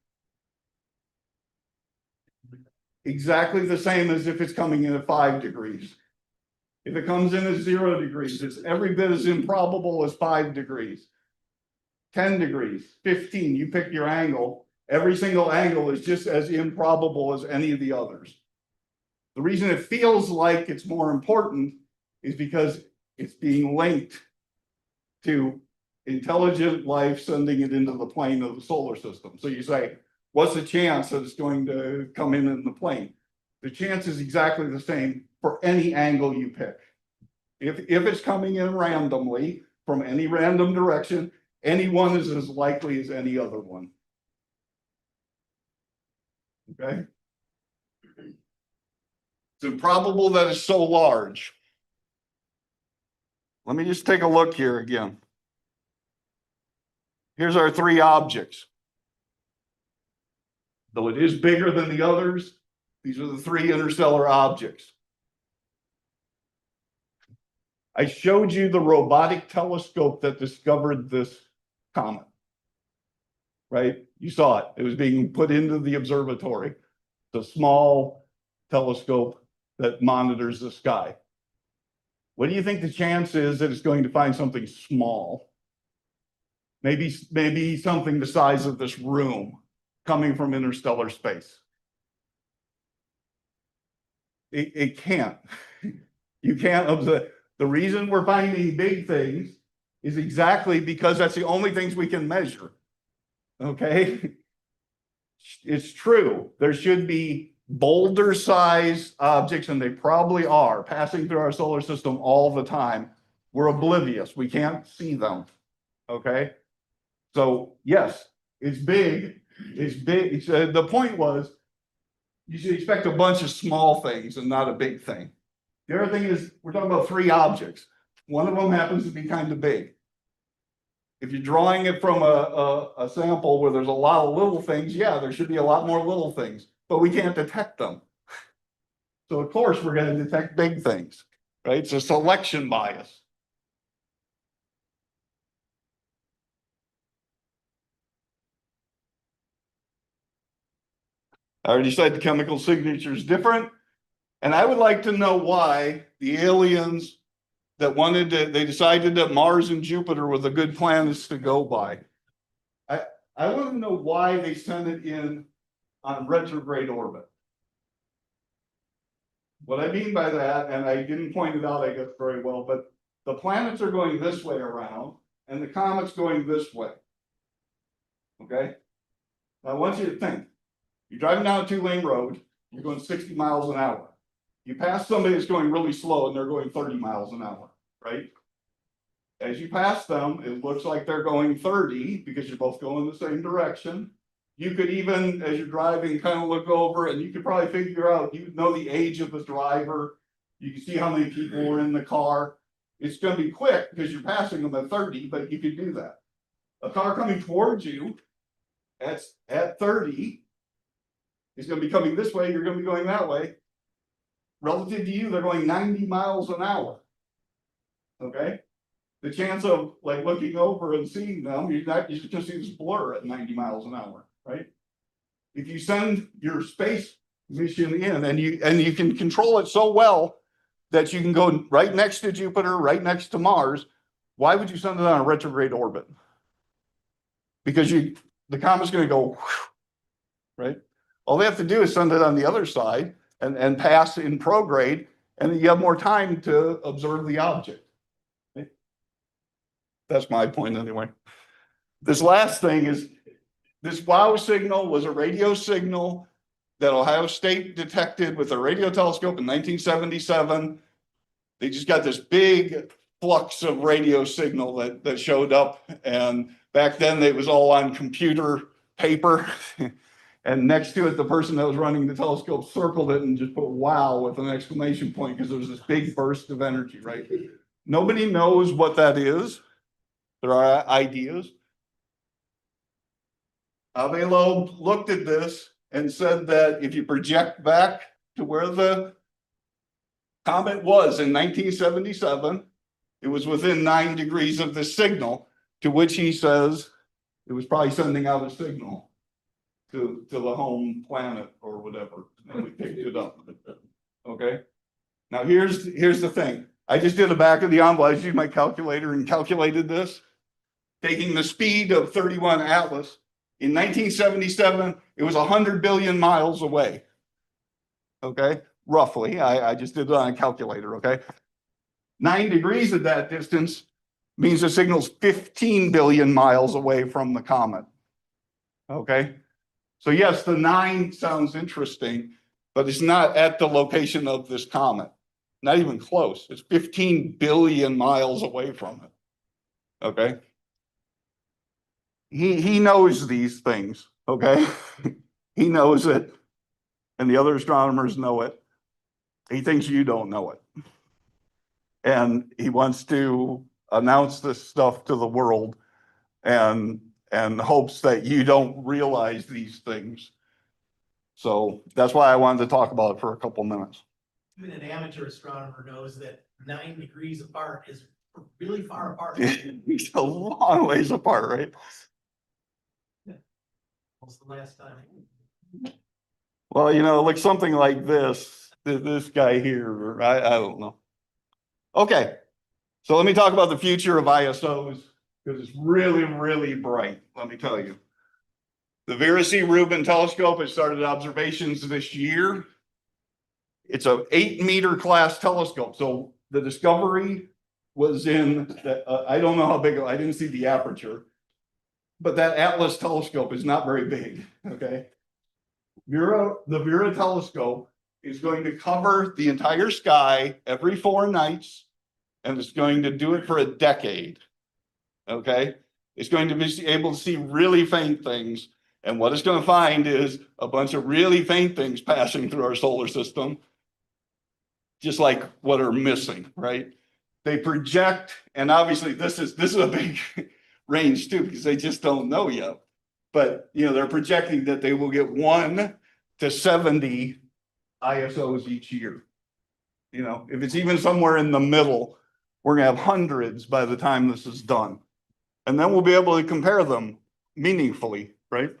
Exactly the same as if it's coming in at 5 degrees. If it comes in at 0 degrees, it's every bit as improbable as 5 degrees. 10 degrees, 15, you pick your angle. Every single angle is just as improbable as any of the others. The reason it feels like it's more important is because it's being linked to intelligent life sending it into the plane of the solar system. So you say, what's the chance that it's going to come in the plane? The chance is exactly the same for any angle you pick. If it's coming in randomly from any random direction, any one is as likely as any other one. Okay? It's improbable that it's so large. Let me just take a look here again. Here's our 3 objects. Though it is bigger than the others, these are the 3 interstellar objects. I showed you the robotic telescope that discovered this comet. Right? You saw it. It was being put into the observatory. It's a small telescope that monitors the sky. What do you think the chance is that it's going to find something small? Maybe something the size of this room coming from interstellar space. It can't. You can't observe. The reason we're finding big things is exactly because that's the only things we can measure. Okay? It's true. There should be boulder-sized objects, and they probably are, passing through our solar system all the time. We're oblivious. We can't see them. Okay? So, yes, it's big. It's big. The point was, you should expect a bunch of small things and not a big thing. The other thing is, we're talking about 3 objects. One of them happens to be kind of big. If you're drawing it from a sample where there's a lot of little things, yeah, there should be a lot more little things, but we can't detect them. So of course we're going to detect big things, right? It's a selection bias. I already said the chemical signature is different, and I would like to know why the aliens that they decided that Mars and Jupiter were the good planets to go by. I want to know why they sent it in on retrograde orbit. What I mean by that, and I didn't point it out, I guess, very well, but the planets are going this way around, and the comet's going this way. Okay? Now I want you to think. You're driving down a 2-lane road, you're going 60 miles an hour. You pass somebody that's going really slow and they're going 30 miles an hour, right? As you pass them, it looks like they're going 30 because you're both going the same direction. You could even, as you're driving, kind of look over and you could probably figure out, you know the age of the driver. You can see how many people were in the car. It's going to be quick because you're passing them at 30, but you could do that. A car coming towards you at 30 is going to be coming this way, you're going to be going that way. Relative to you, they're going 90 miles an hour. Okay? The chance of like looking over and seeing them, you're just going to see this blur at 90 miles an hour, right? If you send your space mission in and you can control it so well that you can go right next to Jupiter, right next to Mars, why would you send it on a retrograde orbit? Because the comet's going to go, right? All they have to do is send it on the other side and pass in prograde, and then you have more time to observe the object. Okay? That's my point anyway. This last thing is, this WOW signal was a radio signal that Ohio State detected with a radio telescope in 1977. They just got this big flux of radio signal that showed up, and back then it was all on computer paper. And next to it, the person that was running the telescope circled it and just put wow with an exclamation point because there was this big burst of energy, right? Nobody knows what that is. There are ideas. Avelo looked at this and said that if you project back to where the comet was in 1977. It was within 9 degrees of the signal, to which he says it was probably sending out a signal to the home planet or whatever, and we picked it up. Okay. Now here's the thing. I just did a back of the envelope. I used my calculator and calculated this, taking the speed of 31 Atlas. In 1977, it was 100 billion miles away. Okay, roughly. I just did it on a calculator. Okay, 9 degrees at that distance means the signal's 15 billion miles away from the comet. Okay, so yes, the 9 sounds interesting, but it's not at the location of this comet. Not even close. It's 15 billion miles away from it. Okay. He knows these things. Okay. He knows it. And the other astronomers know it. He thinks you don't know it. And he wants to announce this stuff to the world and hopes that you don't realize these things. So that's why I wanted to talk about it for a couple minutes. Even an amateur astronomer knows that 9 degrees apart is really far apart. He's a long ways apart, right? What's the last time? Well, like something like this guy here, I don't know. Okay, so let me talk about the future of ISOs, because it's really, really bright, let me tell you. The Vera C. Rubin telescope has started observations this year. It's an 8-meter class telescope. So the discovery was in, I don't know how big, I didn't see the aperture, but that Atlas telescope is not very big, okay? The Vera telescope is going to cover the entire sky every 4 nights, and it's going to do it for a decade, okay? It's going to be able to see really faint things, and what it's going to find is a bunch of really faint things passing through our solar system, just like what are missing, right? They project, and obviously this is a big range too, because they just don't know yet. But they're projecting that they will get 1 to 70 ISOs each year. If it's even somewhere in the middle, we're gonna have hundreds by the time this is done. And then we'll be able to compare them meaningfully, right?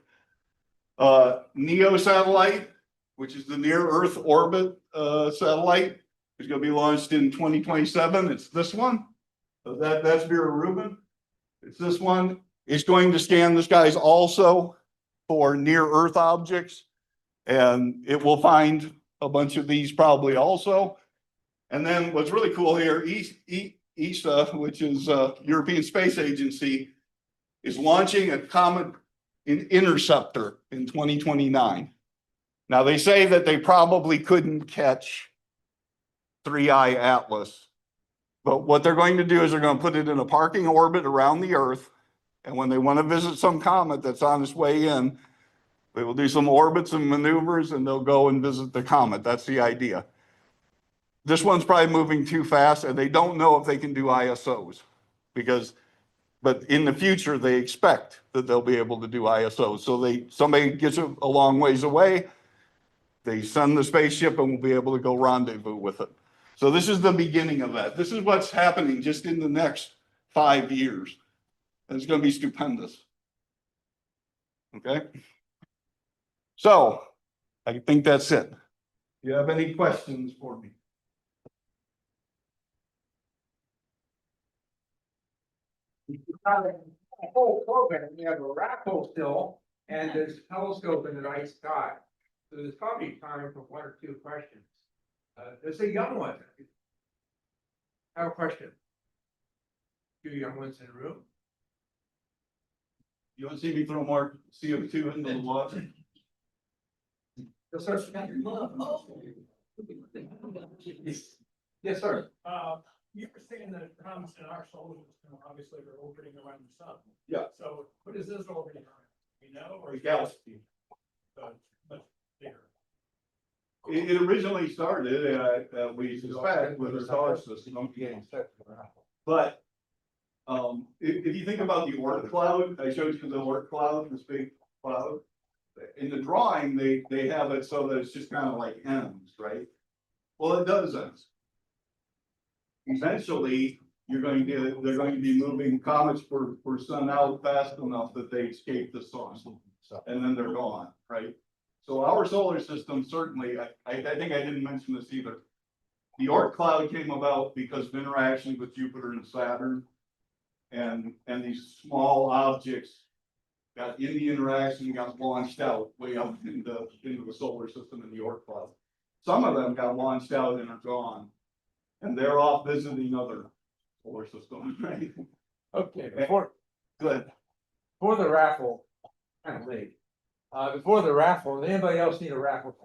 NEO satellite, which is the near Earth orbit satellite, is going to be launched in 2027. It's this one. So that's Vera Rubin. It's this one. It's going to scan the skies also for near Earth objects, and it will find a bunch of these probably also. And then what's really cool here, ESA, which is European Space Agency, is launching a Comet interceptor in 2029. Now they say that they probably couldn't catch 3I Atlas, but what they're going to do is they're going to put it in a parking orbit around the Earth, and when they want to visit some comet that's on its way in, they will do some orbits and maneuvers, and they'll go and visit the comet. That's the idea. This one's probably moving too fast, and they don't know if they can do ISOs, but in the future they expect that they'll be able to do ISOs. So somebody gets a long ways away, they send the spaceship, and we'll be able to go rendezvous with it. So this is the beginning of that. This is what's happening just in the next 5 years. And it's going to be stupendous. Okay. So I think that's it. Do you have any questions for me? The whole program, we have a raffle still, and there's a telescope in the night sky. So there's probably time for 1 or 2 questions. There's a young one. I have a question. 2 young ones in the room. You want to see me throw more CO2 into the water? Yes, sir. Yes, sir. You were saying that comets in our solar system, obviously, they're orbiting around the sun. Yeah. So what is this orbiting around? You know, or? The galaxy. So it's much bigger. It originally started, we suspect, with a solar system. But if you think about the Oort cloud, I showed you the Oort cloud, this big cloud. In the drawing, they have it so that it's just kind of like M's. right? Well, it doesn't. Eventually, they're going to be moving comets for sun out fast enough that they escape the sun. And then they're gone, right? So our solar system, certainly, I think I didn't mention this either. The Oort cloud came about because of interactions with Jupiter and Saturn. And these small objects got in the interaction, got launched out way up into the solar system in the Oort cloud. Some of them got launched out and are gone. And they're off visiting other solar systems, right? Okay, before Good. the raffle, kind of late. Before the raffle, does anybody else need a raffle?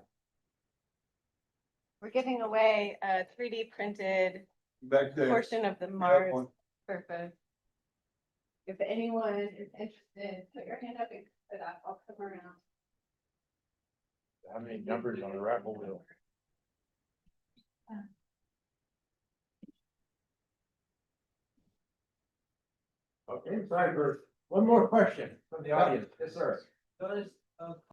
We're giving away a 3D printed Back there. portion of the Mars surface. If anyone is interested, put your hand up and put up, I'll come around. How many numbers on the raffle wheel? Okay, sorry for one more question from the audience. Yes, sir. Does,